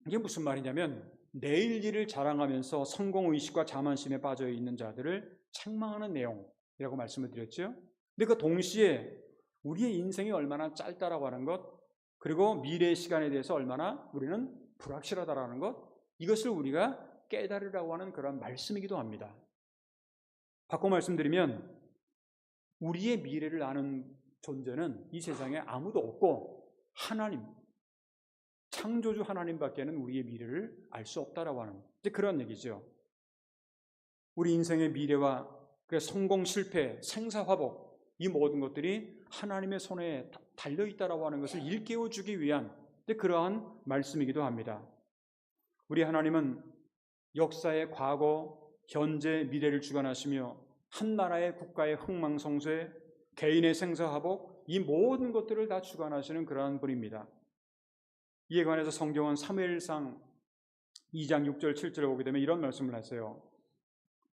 이게 무슨 말이냐면 내일 일을 자랑하면서 성공의식과 자만심에 빠져 있는 자들을 책망하는 내용이라고 말씀을 드렸죠. 근데 그 동시에 우리의 인생이 얼마나 짧다라고 하는 것, 그리고 미래의 시간에 대해서 얼마나 우리는 불확실하다라는 것, 이것을 우리가 깨달으라고 하는 그런 말씀이기도 합니다. 바꿔 말씀드리면 우리의 미래를 아는 존재는 이 세상에 아무도 없고 하나님, 창조주 하나님밖에는 우리의 미래를 알 수 없다라고 하는 그런 얘기죠. 우리 인생의 미래와 성공, 실패, 생사화복, 이 모든 것들이 하나님의 손에 달려있다라고 하는 것을 일깨워주기 위한 그러한 말씀이기도 합니다. 우리 하나님은 역사의 과거, 현재, 미래를 주관하시며 한 나라의 국가의 흥망성쇠, 개인의 생사화복, 이 모든 것들을 다 주관하시는 그러한 분입니다. 이에 관해서 성경은 사무엘상 2장 6절 7절에 보게 되면 이런 말씀을 하세요.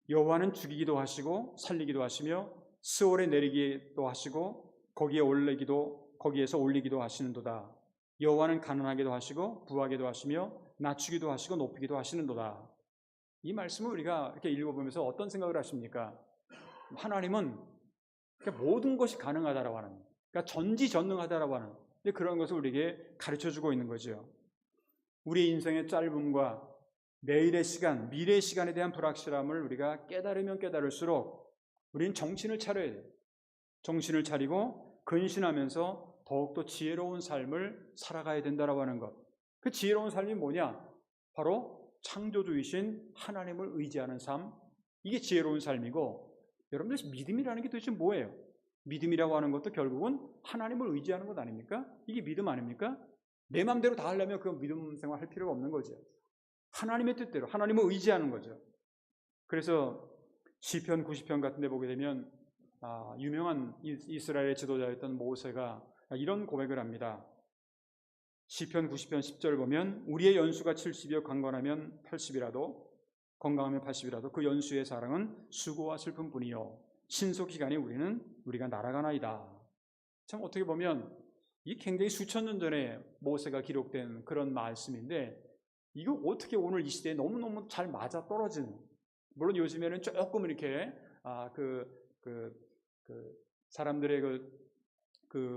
여호와는 죽이기도 하시고 살리기도 하시며 스올에 내리기도 하시고 거기에서 올리기도 하시는도다. 여호와는 가난하게도 하시고 부하게도 하시며 낮추기도 하시고 높이기도 하시는도다. 이 말씀을 우리가 이렇게 읽어보면서 어떤 생각을 하십니까? 하나님은 모든 것이 가능하다라고 하는, 그러니까 전지전능하다라고 하는 그런 것을 우리에게 가르쳐주고 있는 거죠. 우리 인생의 짧음과 내일의 시간, 미래의 시간에 대한 불확실함을 우리가 깨달으면 깨달을수록 우리는 정신을 차려야 돼요. 정신을 차리고 근신하면서 더욱더 지혜로운 삶을 살아가야 된다라고 하는 것. 그 지혜로운 삶이 뭐냐? 바로 창조주이신 하나님을 의지하는 삶. 이게 지혜로운 삶이고, 여러분들 믿음이라는 게 도대체 뭐예요? 믿음이라고 하는 것도 결국은 하나님을 의지하는 것 아닙니까? 이게 믿음 아닙니까? 내 마음대로 다 하려면 그 믿음 생활 할 필요가 없는 거죠. 하나님의 뜻대로 하나님을 의지하는 거죠. 그래서 시편 90편 같은 데 보게 되면 유명한 이스라엘의 지도자였던 모세가 이런 고백을 합니다. 시편 90편 10절 보면 우리의 연수가 70이여 건강하면 80이라도 그 연수의 사랑은 수고와 슬픔뿐이요 신속 기간에 우리가 날아가나이다. 참 어떻게 보면 이 굉장히 수천 년 전에 모세가 기록된 그런 말씀인데 이거 어떻게 오늘 이 시대에 너무너무 잘 맞아 떨어지는, 물론 요즘에는 조금 이렇게 사람들의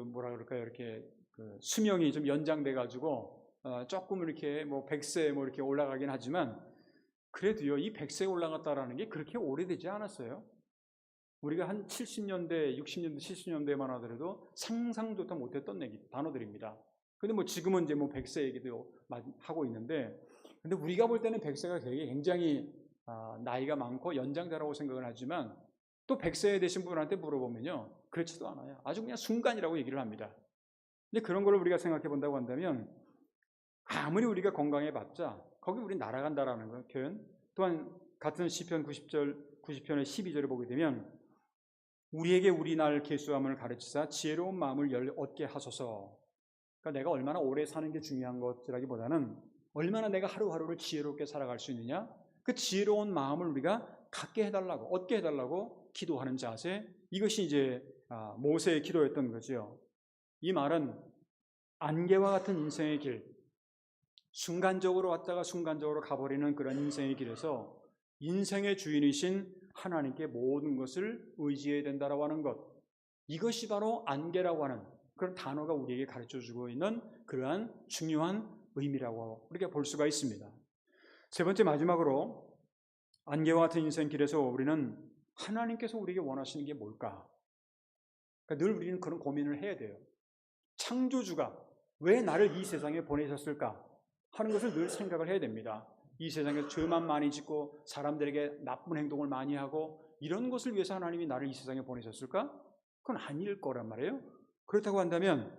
뭐라 그럴까요, 이렇게 수명이 좀 연장돼 가지고 조금 이렇게 뭐 100세 뭐 이렇게 올라가긴 하지만 그래도요 이 100세에 올라갔다라는 게 그렇게 오래되지 않았어요. 우리가 한 70년대, 60년대, 70년대만 하더라도 상상조차 못했던 단어들입니다. 근데 뭐 지금은 이제 뭐 100세 얘기도 하고 있는데, 근데 우리가 볼 때는 100세가 굉장히 나이가 많고 연장자라고 생각을 하지만 또 100세 되신 분한테 물어보면요 그렇지도 않아요. 아주 그냥 순간이라고 얘기를 합니다. 근데 그런 걸 우리가 생각해 본다고 한다면 아무리 우리가 건강해봤자 거기 우리 날아간다라는 거 표현. 또한 같은 시편 90편의 12절을 보게 되면 우리에게 우리 날 계수함을 가르치사 지혜로운 마음을 얻게 하소서. 그러니까 내가 얼마나 오래 사는 게 중요한 것이라기보다는 얼마나 내가 하루하루를 지혜롭게 살아갈 수 있느냐, 그 지혜로운 마음을 우리가 갖게 해달라고, 얻게 해달라고 기도하는 자세, 이것이 이제 모세의 기도였던 거죠. 이 말은 안개와 같은 인생의 길, 순간적으로 왔다가 순간적으로 가버리는 그런 인생의 길에서 인생의 주인이신 하나님께 모든 것을 의지해야 된다라고 하는 것, 이것이 바로 안개라고 하는 그런 단어가 우리에게 가르쳐주고 있는 그러한 중요한 의미라고 우리가 볼 수가 있습니다. 세 번째, 마지막으로 안개와 같은 인생 길에서 우리는 하나님께서 우리에게 원하시는 게 뭘까? 그러니까 늘 우리는 그런 고민을 해야 돼요. 창조주가 왜 나를 이 세상에 보내셨을까 하는 것을 늘 생각을 해야 됩니다. 이 세상에 죄만 많이 짓고 사람들에게 나쁜 행동을 많이 하고 이런 것을 위해서 하나님이 나를 이 세상에 보내셨을까? 그건 아닐 거란 말이에요. 그렇다고 한다면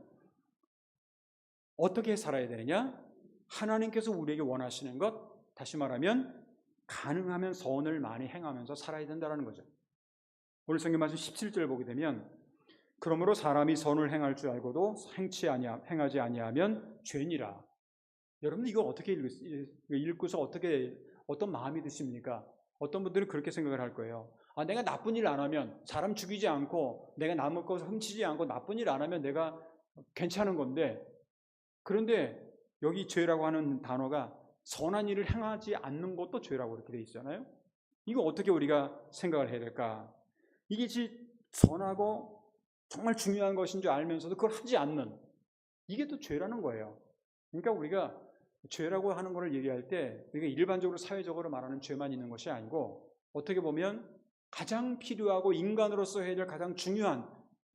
어떻게 살아야 되느냐? 하나님께서 우리에게 원하시는 것, 다시 말하면 가능하면 선을 많이 행하면서 살아야 된다는 거죠. 오늘 성경 말씀 17절 보게 되면 그러므로 사람이 선을 행할 줄 알고도 행하지 아니하면 죄니라. 여러분 이거 어떻게 읽고서 어떤 마음이 드십니까? 어떤 분들은 그렇게 생각을 할 거예요. 내가 나쁜 일 안 하면, 사람 죽이지 않고 내가 남의 것을 훔치지 않고 나쁜 일 안 하면 내가 괜찮은 건데, 그런데 여기 죄라고 하는 단어가 선한 일을 행하지 않는 것도 죄라고 이렇게 돼 있잖아요. 이거 어떻게 우리가 생각을 해야 될까? 이게 선하고 정말 중요한 것인 줄 알면서도 그걸 하지 않는, 이게 또 죄라는 거예요. 그러니까 우리가 죄라고 하는 것을 얘기할 때 우리가 일반적으로 사회적으로 말하는 죄만 있는 것이 아니고 어떻게 보면 가장 필요하고 인간으로서 해야 될 가장 중요한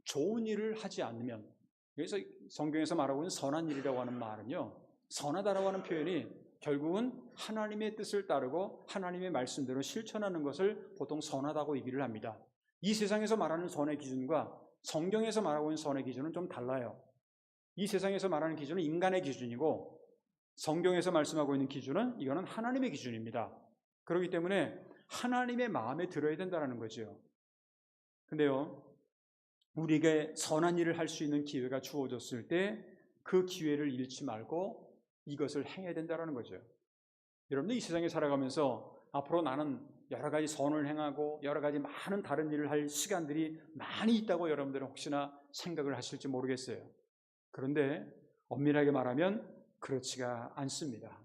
좋은 일을 하지 않으면, 그래서 성경에서 말하고 있는 선한 일이라고 하는 말은요, 선하다라고 하는 표현이 결국은 하나님의 뜻을 따르고 하나님의 말씀대로 실천하는 것을 보통 선하다고 얘기를 합니다. 이 세상에서 말하는 선의 기준과 성경에서 말하고 있는 선의 기준은 좀 달라요. 이 세상에서 말하는 기준은 인간의 기준이고 성경에서 말씀하고 있는 기준은 이거는 하나님의 기준입니다. 그렇기 때문에 하나님의 마음에 들어야 된다는 거죠. 근데요, 우리에게 선한 일을 할 수 있는 기회가 주어졌을 때 그 기회를 잃지 말고 이것을 행해야 된다는 거죠. 여러분들 이 세상에 살아가면서 앞으로 나는 여러 가지 선을 행하고 여러 가지 많은 다른 일을 할 시간들이 많이 있다고 여러분들은 혹시나 생각을 하실지 모르겠어요. 그런데 엄밀하게 말하면 그렇지가 않습니다.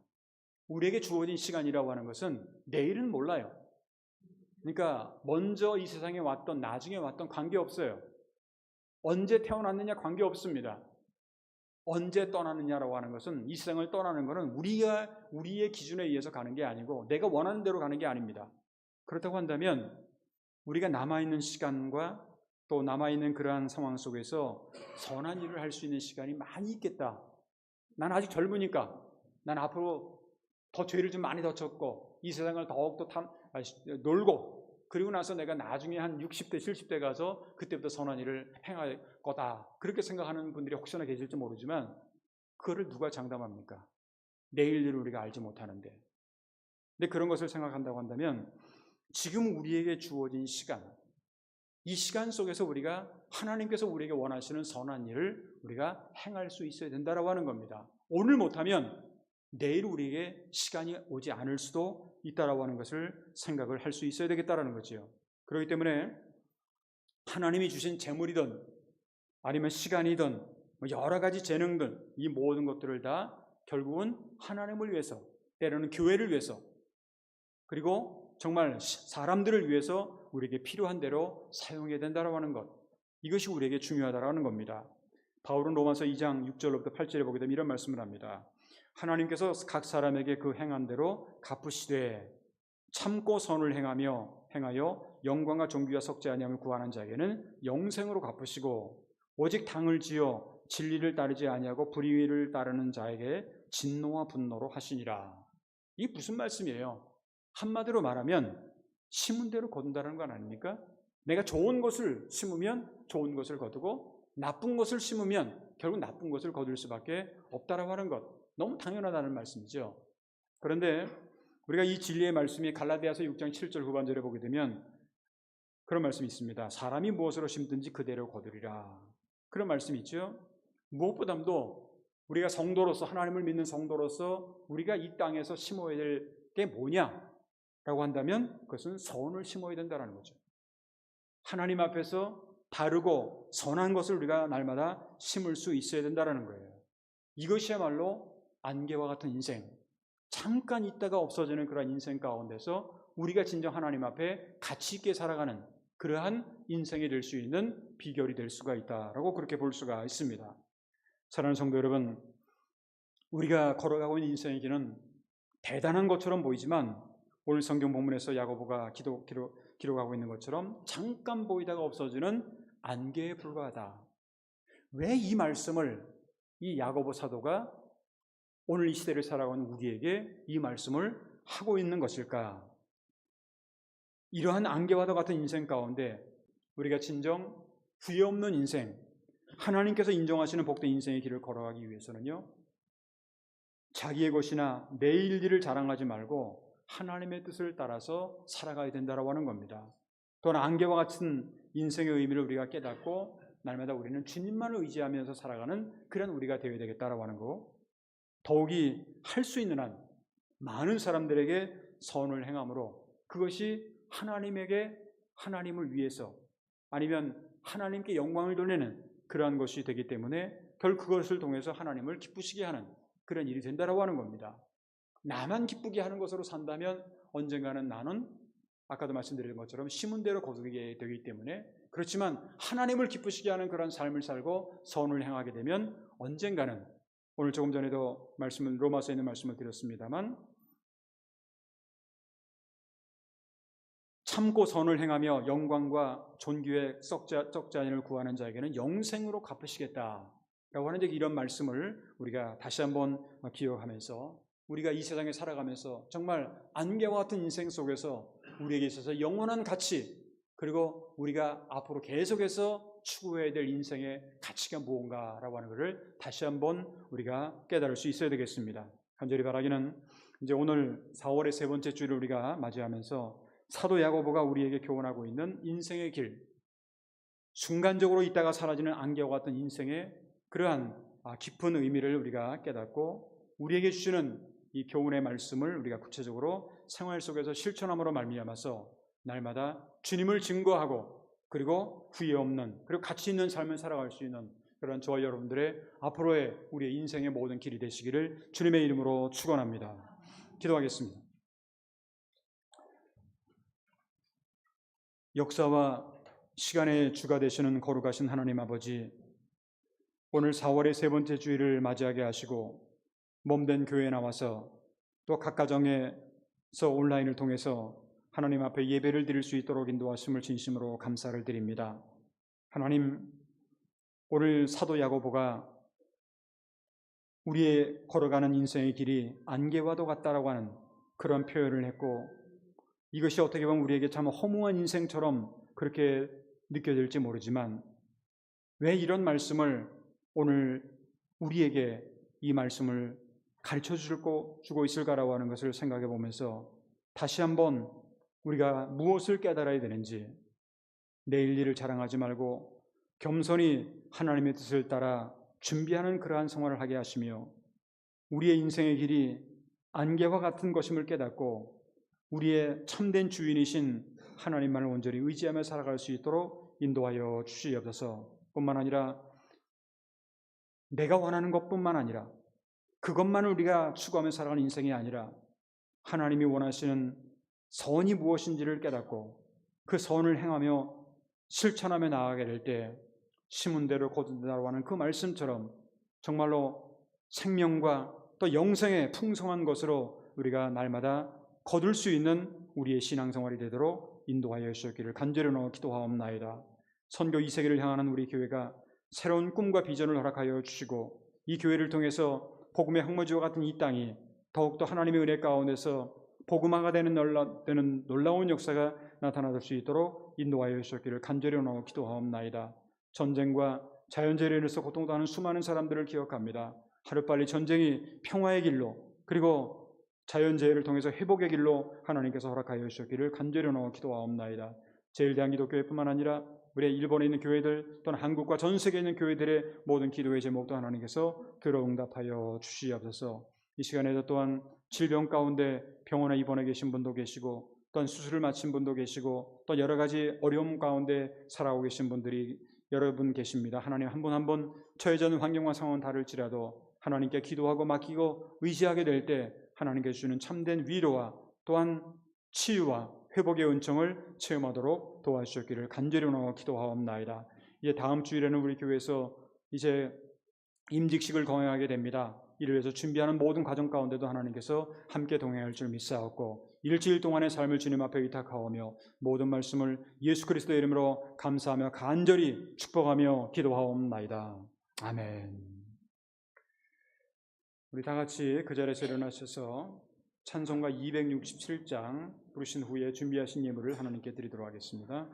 우리에게 주어진 시간이라고 하는 것은 내일은 몰라요. 그러니까 먼저 이 세상에 왔던 나중에 왔던 관계없어요. 언제 태어났느냐 관계없습니다. 언제 떠나느냐라고 하는 것은, 이 세상을 떠나는 것은 우리의 기준에 의해서 가는 게 아니고 내가 원하는 대로 가는 게 아닙니다. 그렇다고 한다면 우리가 남아있는 시간과 또 남아있는 그러한 상황 속에서 선한 일을 할 수 있는 시간이 많이 있겠다. 난 아직 젊으니까 난 앞으로 더 죄를 좀 많이 더 졌고 이 세상을 더욱더 놀고, 그리고 나서 내가 나중에 한 60대 70대 가서 그때부터 선한 일을 행할 거다, 그렇게 생각하는 분들이 혹시나 계실지 모르지만 그거를 누가 장담합니까? 내일 일을 우리가 알지 못하는데. 근데 그런 것을 생각한다고 한다면 지금 우리에게 주어진 시간, 이 시간 속에서 우리가 하나님께서 우리에게 원하시는 선한 일을 우리가 행할 수 있어야 된다라고 하는 겁니다. 오늘 못하면 내일 우리에게 시간이 오지 않을 수도 있다라고 하는 것을 생각을 할 수 있어야 되겠다라는 거지요. 그렇기 때문에 하나님이 주신 재물이든 아니면 시간이든 여러 가지 재능들, 이 모든 것들을 다 결국은 하나님을 위해서, 때로는 교회를 위해서, 그리고 정말 사람들을 위해서 우리에게 필요한 대로 사용해야 된다고 하는 것, 이것이 우리에게 중요하다는 겁니다. 바울은 로마서 2장 6절로부터 8절에 보게 되면 이런 말씀을 합니다. 하나님께서 각 사람에게 그 행한 대로 갚으시되 참고 선을 행하여 영광과 존귀와 석지 아니함을 구하는 자에게는 영생으로 갚으시고 오직 당을 지어 진리를 따르지 아니하고 불의를 따르는 자에게 진노와 분노로 하시니라. 이게 무슨 말씀이에요? 한마디로 말하면 심은 대로 거둔다는 건 아닙니까? 내가 좋은 것을 심으면 좋은 것을 거두고 나쁜 것을 심으면 결국 나쁜 것을 거둘 수밖에 없다라고 하는 것, 너무 당연하다는 말씀이죠. 그런데 우리가 이 진리의 말씀이 갈라디아서 6장 7절 후반절에 보게 되면 그런 말씀이 있습니다. 사람이 무엇으로 심든지 그대로 거두리라. 그런 말씀이 있죠. 무엇보다도 우리가 성도로서, 하나님을 믿는 성도로서 우리가 이 땅에서 심어야 될 게 뭐냐라고 한다면 그것은 선을 심어야 된다는 거죠. 하나님 앞에서 바르고 선한 것을 우리가 날마다 심을 수 있어야 된다는 거예요. 이것이야말로 안개와 같은 인생, 잠깐 있다가 없어지는 그런 인생 가운데서 우리가 진정 하나님 앞에 가치 있게 살아가는 그러한 인생이 될 수 있는 비결이 될 수가 있다라고 그렇게 볼 수가 있습니다. 사랑하는 성도 여러분, 우리가 걸어가고 있는 인생의 길은 대단한 것처럼 보이지만 오늘 성경 본문에서 야고보가 기록하고 있는 것처럼 잠깐 보이다가 없어지는 안개에 불과하다. 왜 이 말씀을 이 야고보 사도가 오늘 이 시대를 살아가는 우리에게 이 말씀을 하고 있는 것일까? 이러한 안개와도 같은 인생 가운데 우리가 진정 후회 없는 인생, 하나님께서 인정하시는 복된 인생의 길을 걸어가기 위해서는요, 자기의 것이나 내일 일을 자랑하지 말고 하나님의 뜻을 따라서 살아가야 된다고 하는 겁니다. 또한 안개와 같은 인생의 의미를 우리가 깨닫고 날마다 우리는 주님만을 의지하면서 살아가는 그런 우리가 되어야 되겠다라고 하는 거, 더욱이 할 수 있는 한 많은 사람들에게 선을 행함으로 그것이 하나님을 위해서 아니면 하나님께 영광을 돌리는 그러한 것이 되기 때문에 결국 그것을 통해서 하나님을 기쁘시게 하는 그런 일이 된다라고 하는 겁니다. 나만 기쁘게 하는 것으로 산다면 언젠가는 나는 아까도 말씀드린 것처럼 심은 대로 거두게 되기 때문에, 그렇지만 하나님을 기쁘시게 하는 그런 삶을 살고 선을 행하게 되면 언젠가는, 오늘 조금 전에도 로마서에 있는 말씀을 드렸습니다만, 참고 선을 행하며 영광과 존귀의 썩자인을 구하는 자에게는 영생으로 갚으시겠다라고 하는 이런 말씀을 우리가 다시 한번 기억하면서 우리가 이 세상에 살아가면서 정말 안개와 같은 인생 속에서 우리에게 있어서 영원한 가치, 그리고 우리가 앞으로 계속해서 추구해야 될 인생의 가치가 무언가라고 하는 것을 다시 한번 우리가 깨달을 수 있어야 되겠습니다. 간절히 바라기는 이제 오늘 4월의 세 번째 주를 우리가 맞이하면서 사도 야고보가 우리에게 교훈하고 있는 인생의 길, 순간적으로 있다가 사라지는 안개와 같은 인생의 그러한 깊은 의미를 우리가 깨닫고 우리에게 주시는 이 교훈의 말씀을 우리가 구체적으로 생활 속에서 실천함으로 말미암아서 날마다 주님을 증거하고 그리고 후회 없는, 그리고 가치 있는 삶을 살아갈 수 있는 그런 저와 여러분들의 앞으로의 우리의 인생의 모든 길이 되시기를 주님의 이름으로 축원합니다. 기도하겠습니다. 역사와 시간의 주가 되시는 거룩하신 하나님 아버지, 오늘 4월의 세 번째 주일을 맞이하게 하시고 몸된 교회에 나와서 또 각 가정에서 온라인을 통해서 하나님 앞에 예배를 드릴 수 있도록 인도하심을 진심으로 감사를 드립니다. 하나님, 오늘 사도 야고보가 우리의 걸어가는 인생의 길이 안개와도 같다라고 하는 그런 표현을 했고, 이것이 어떻게 보면 우리에게 참 허무한 인생처럼 그렇게 느껴질지 모르지만 왜 이런 말씀을 오늘 우리에게 이 말씀을 가르쳐 주고 있을까라고 하는 것을 생각해 보면서 다시 한번 우리가 무엇을 깨달아야 되는지, 내일 일을 자랑하지 말고 겸손히 하나님의 뜻을 따라 준비하는 그러한 생활을 하게 하시며 우리의 인생의 길이 안개와 같은 것임을 깨닫고 우리의 참된 주인이신 하나님만을 온전히 의지하며 살아갈 수 있도록 인도하여 주시옵소서. 뿐만 아니라 내가 원하는 것뿐만 아니라 그것만을 우리가 추구하며 살아가는 인생이 아니라 하나님이 원하시는 선이 무엇인지를 깨닫고 그 선을 행하며 실천하며 나아가게 될 때 심은 대로 거둔다고 하는 그 말씀처럼 정말로 생명과 또 영생의 풍성한 것으로 우리가 날마다 거둘 수 있는 우리의 신앙생활이 되도록 인도하여 주시기를 간절히 기도하옵나이다. 선교 2세기를 향하는 우리 교회가 새로운 꿈과 비전을 허락하여 주시고 이 교회를 통해서 복음의 황무지와 같은 이 땅이 더욱더 하나님의 은혜 가운데서 복음화가 되는 놀라운 역사가 나타날 수 있도록 인도하여 주시기를 간절히 기도하옵나이다. 전쟁과 자연재해로 인해서 고통당하는 수많은 사람들을 기억합니다. 하루빨리 전쟁이 평화의 길로 그리고 자연재해를 통해서 회복의 길로 하나님께서 허락하여 주시기를 간절히 기도하옵나이다. 제일대한기독교회뿐만 아니라 우리 일본에 있는 교회들 또는 한국과 전 세계에 있는 교회들의 모든 기도의 제목도 하나님께서 들어 응답하여 주시옵소서. 이 시간에도 또한 질병 가운데 병원에 입원해 계신 분도 계시고 또한 수술을 마친 분도 계시고 또 여러 가지 어려움 가운데 살아오고 계신 분들이 여러분 계십니다. 하나님 한 분 한 분 처해져 있는 환경과 상황은 다를지라도 하나님께 기도하고 맡기고 의지하게 될 때 하나님께서 주는 참된 위로와 또한 치유와 회복의 은총을 체험하도록 도와주셨기를 간절히 기도하옵나이다. 이제 다음 주일에는 우리 교회에서 이제 임직식을 거행하게 됩니다. 이를 위해서 준비하는 모든 과정 가운데도 하나님께서 함께 동행할 줄 믿사옵고 일주일 동안의 삶을 주님 앞에 의탁하오며 모든 말씀을 예수 그리스도의 이름으로 감사하며 간절히 축복하며 기도하옵나이다. 아멘. 우리 다 같이 그 자리에서 일어나셔서 찬송가 267장 부르신 후에 준비하신 예물을 하나님께 드리도록 하겠습니다.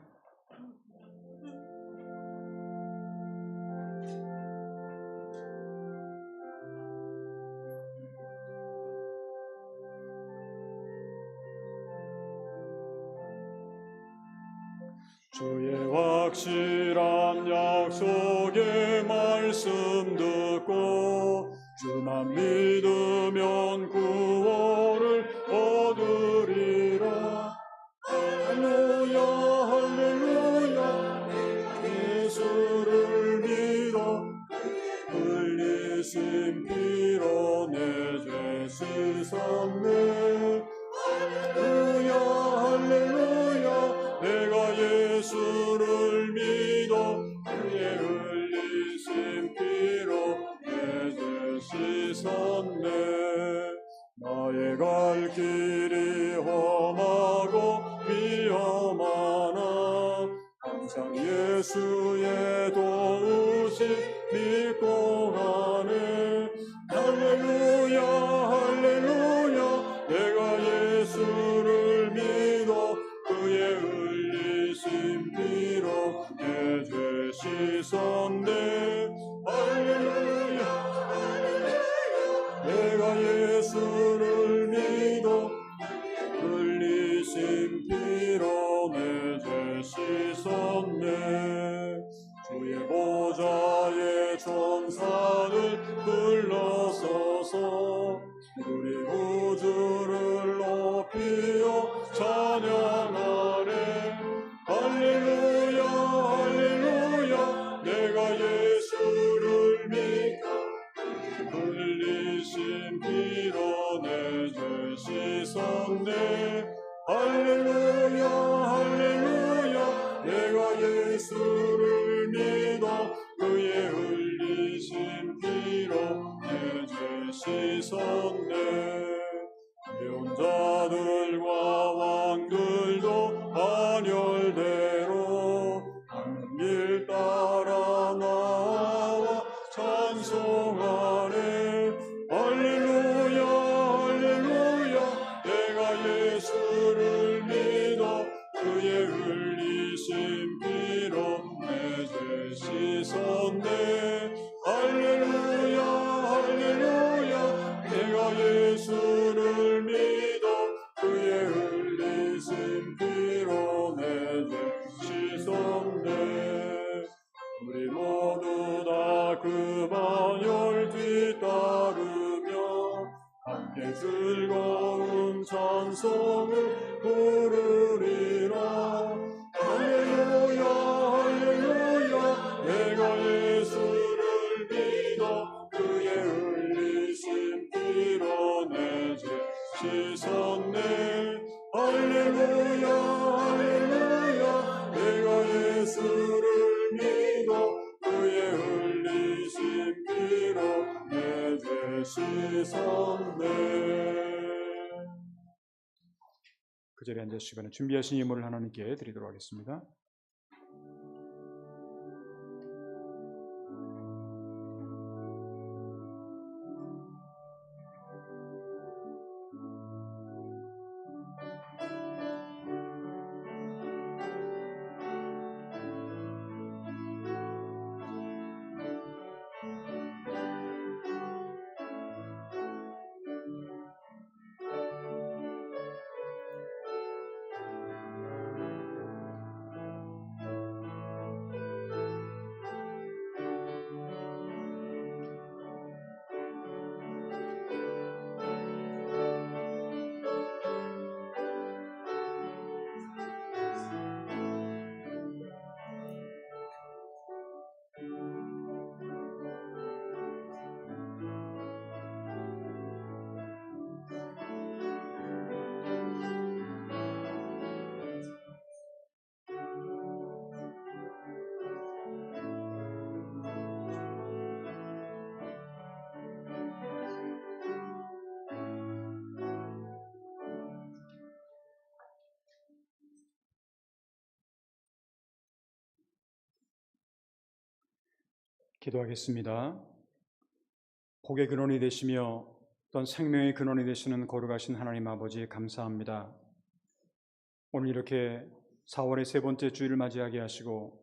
주의 확실한 약속의 말씀 듣고 주만 믿으면 구원을 얻으리라. 할렐루야 할렐루야 예수를 믿어 흘리신 피로 내 죄 씻었네. 할렐루야 할렐루야 내가 예수를 믿어 그의 흘리신 피로 내 죄 씻었네. 나의 갈 길이 험하고 위험하나 항상 예수의 도우심 믿고 가네. 할렐루야 할렐루야 내가 예수를 믿어 그의 흘리신 피로 내 죄 씻었네. 할렐루야 할렐루야 내가 예수를 믿어 흘리신 피로 내 죄 씻었네. 주의 보좌의 천사들 불러서서 우리 구주를 높이어 찬양하네. 할렐루야 할렐루야 내가 예수를 믿고 흘리신 피로 내 죄 씻었네. 할렐루야 할렐루야 내가 예수를 믿어 그의 흘리신 피로 내 죄 씻었네. 예언자들과 왕들도 반열대로 한 길 따라 나와 찬송하네. 할렐루야 할렐루야 내가 예수를 믿어 그의 흘리신 피로 내 죄 씻었네. 할렐루야 할렐루야 내가 예수 즐거운 찬송을 부르리라. 할렐루야 할렐루야 내가 예수를 믿어 그의 흘리신 피로 내 죄 씻었네. 할렐루야 할렐루야 내가 예수를 믿어 그의 흘리신 피로 내 죄 씻었네. 그 자리에 앉아 시간에 준비하신 예물을 하나님께 드리도록 하겠습니다. 기도하겠습니다. 복의 근원이 되시며 또한 생명의 근원이 되시는 거룩하신 하나님 아버지 감사합니다. 오늘 이렇게 4월의 세 번째 주일을 맞이하게 하시고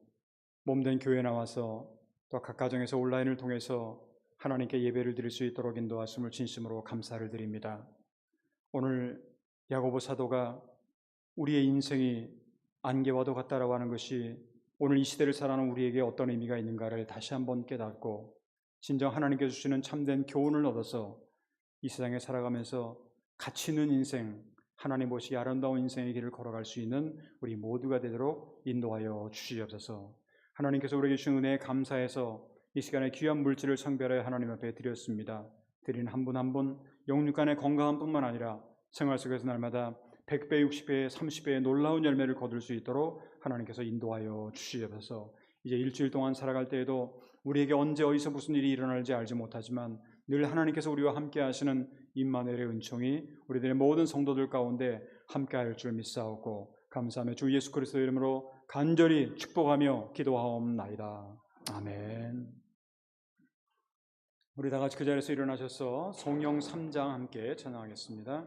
몸된 교회에 나와서 또 각 가정에서 온라인을 통해서 하나님께 예배를 드릴 수 있도록 인도하심을 진심으로 감사를 드립니다. 오늘 야고보 사도가 우리의 인생이 안개와도 같다라고 하는 것이 오늘 이 시대를 살아가는 우리에게 어떤 의미가 있는가를 다시 한번 깨닫고 진정 하나님께서 주시는 참된 교훈을 얻어서 이 세상에 살아가면서 가치 있는 인생, 하나님 보시기 아름다운 인생의 길을 걸어갈 수 있는 우리 모두가 되도록 인도하여 주시옵소서. 하나님께서 우리에게 주신 은혜에 감사해서 이 시간에 귀한 물질을 성별하여 하나님 앞에 드렸습니다. 드린 한 분 한 분 영육간의 건강한 뿐만 아니라 생활 속에서 날마다 100배, 60배, 30배의 놀라운 열매를 거둘 수 있도록 하나님께서 인도하여 주시옵소서. 이제 일주일 동안 살아갈 때에도 우리에게 언제 어디서 무슨 일이 일어날지 알지 못하지만 늘 하나님께서 우리와 함께 하시는 임마누엘의 은총이 우리들의 모든 성도들 가운데 함께할 줄 믿사오고 감사하며 주 예수 그리스도의 이름으로 간절히 축복하며 기도하옵나이다. 아멘. 우리 다 같이 그 자리에서 일어나셔서 성령 3장 함께 찬양하겠습니다.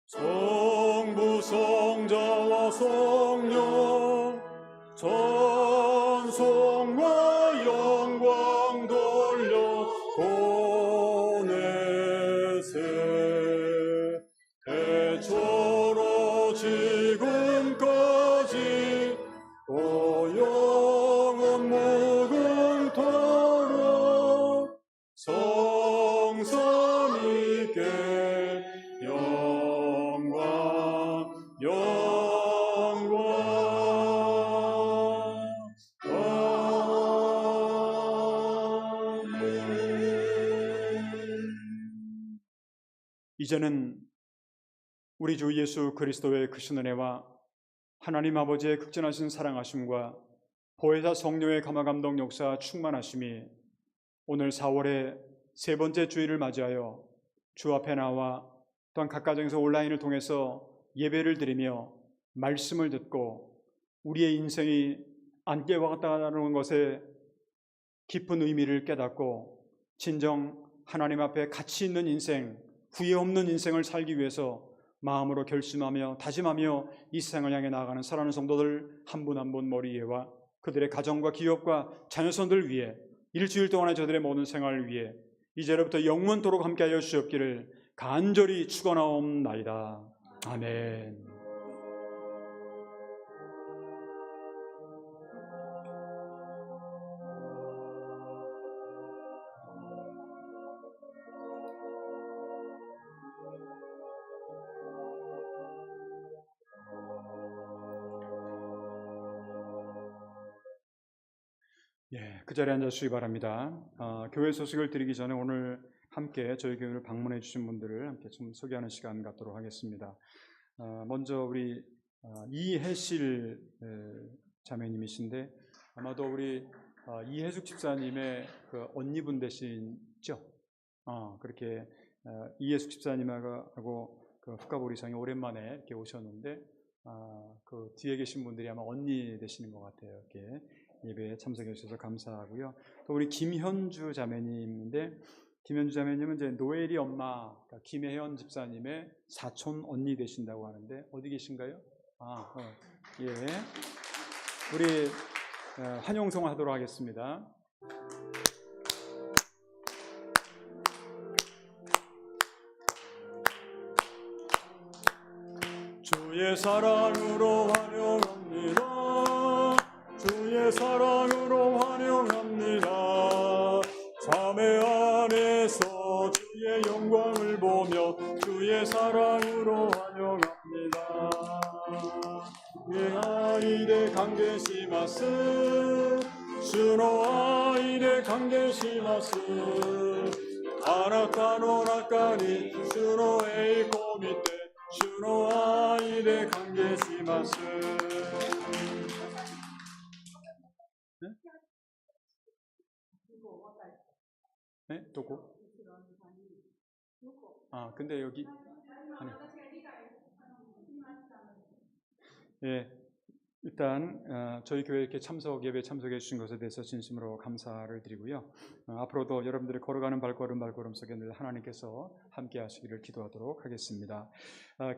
성부 성자와 성령 전성과 영광 돌려 보내세. 태초로 지금까지 또 영원 무궁토록 성삼위께 이제는 우리 주 예수 그리스도의 크신 은혜와 하나님 아버지의 극진하신 사랑하심과 보혜사 성령의 감화감동 역사 충만하심이 오늘 4월의 세 번째 주일을 맞이하여 주 앞에 나와 또한 각 가정에서 온라인을 통해서 예배를 드리며 말씀을 듣고 우리의 인생이 안개와 같다는 것에 깊은 의미를 깨닫고 진정 하나님 앞에 가치 있는 인생, 후회 없는 인생을 살기 위해서 마음으로 결심하며 다짐하며 이 세상을 향해 나아가는 사랑하는 성도들 한 분 한 분 머리 위에와 그들의 가정과 기업과 자녀선들 위해 일주일 동안의 저들의 모든 생활을 위해 이제로부터 영원토록 함께하여 주옵기를 간절히 축원하옵나이다. 아멘. 그 자리에 앉아주시기 바랍니다. 교회 소식을 드리기 전에 오늘 함께 저희 교회를 방문해 주신 분들을 함께 좀 소개하는 시간 갖도록 하겠습니다. 먼저 우리 이혜실 자매님이신데 아마도 우리 이혜숙 집사님의 그 언니분 되시죠? 그렇게 이혜숙 집사님하고 그 훅가보리상에 오랜만에 이렇게 오셨는데 그 뒤에 계신 분들이 아마 언니 되시는 것 같아요. 이렇게 예배에 참석해 주셔서 감사하고요. 또 우리 김현주 자매님인데 김현주 자매님은 이제 노엘이 엄마 그러니까 김혜연 집사님의 사촌 언니 되신다고 하는데 어디 계신가요? 예. 우리 환영송 하도록 하겠습니다. 주의 사랑으로 환영합니다. 주의 사랑으로 환영합니다. 자매 안에서 주의 영광을 보며 주의 사랑으로 환영합니다. 예 아이데 강게시마스 주노 아이데 강게시마스 아나타노 나카니 주노 에이코미테 주노 아이데 강게시마스. 네? 도고? 근데 여기 아니. 예, 일단 저희 교회 이렇게 예배 참석해 주신 것에 대해서 진심으로 감사를 드리고요. 앞으로도 여러분들이 걸어가는 발걸음 속에 늘 하나님께서 함께 하시기를 기도하도록 하겠습니다.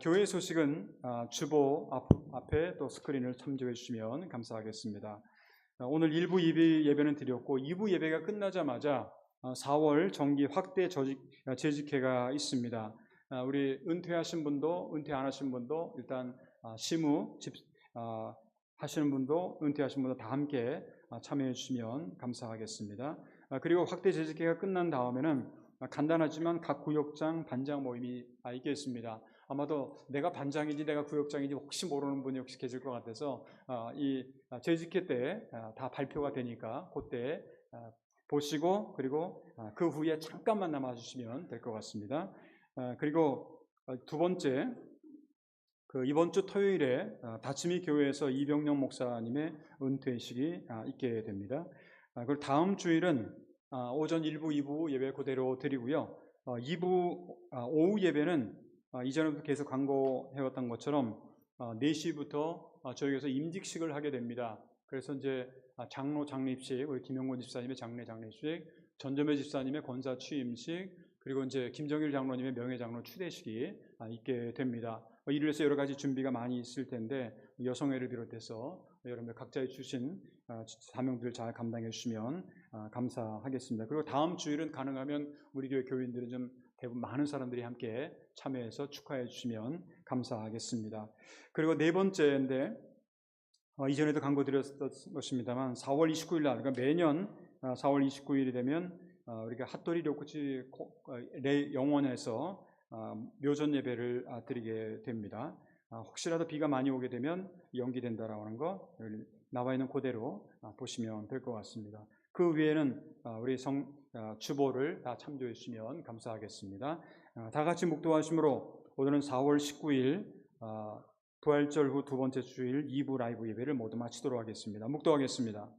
교회 소식은 주보 앞에 또 스크린을 참조해 주시면 감사하겠습니다. 오늘 1부 2부 예배는 드렸고 2부 예배가 끝나자마자 4월 정기 확대 재직회가 있습니다. 우리 은퇴하신 분도 은퇴 안 하신 분도 일단 시무 하시는 분도 은퇴하신 분도 다 함께 참여해 주시면 감사하겠습니다. 그리고 확대 재직회가 끝난 다음에는 간단하지만 각 구역장 반장 모임이 있겠습니다. 아마도 내가 반장인지 내가 구역장인지 혹시 모르는 분이 혹시 계실 것 같아서 이 재직회 때 다 발표가 되니까 그때 보시고 그리고 그 후에 잠깐만 남아주시면 될 것 같습니다. 그리고 두 번째, 이번 주 토요일에 다치미 교회에서 이병영 목사님의 은퇴식이 있게 됩니다. 그리고 다음 주일은 오전 1부, 2부 예배 그대로 드리고요. 2부 오후 예배는 이전에도 계속 광고해왔던 것처럼 4시부터 저희에서 임직식을 하게 됩니다. 그래서 이제 장로 장례식, 우리 김영곤 집사님의 장례식, 전점회 집사님의 권사 취임식, 그리고 이제 김정일 장로님의 명예장로 추대식이 있게 됩니다. 이를 위해서 여러 가지 준비가 많이 있을 텐데 여성회를 비롯해서 여러분들 각자의 주신 사명들을 잘 감당해 주시면 감사하겠습니다. 그리고 다음 주일은 가능하면 우리 교회 교인들은 좀 대부분 많은 사람들이 함께 참여해서 축하해 주시면 감사하겠습니다. 그리고 네 번째인데 이전에도 광고 드렸던 것입니다만 4월 29일 날, 그러니까 매년 4월 29일이 되면 우리가 핫도리 료쿠치 영원에서 묘전 예배를 드리게 됩니다. 혹시라도 비가 많이 오게 되면 연기된다라고 하는 거 나와 있는 그대로 보시면 될 것 같습니다. 그 외에는 우리 주보를 다 참조해 주시면 감사하겠습니다. 다 같이 묵도하심으로 오늘은 4월 19일 부활절 후 두 번째 주일 2부 라이브 예배를 모두 마치도록 하겠습니다. 묵도하겠습니다.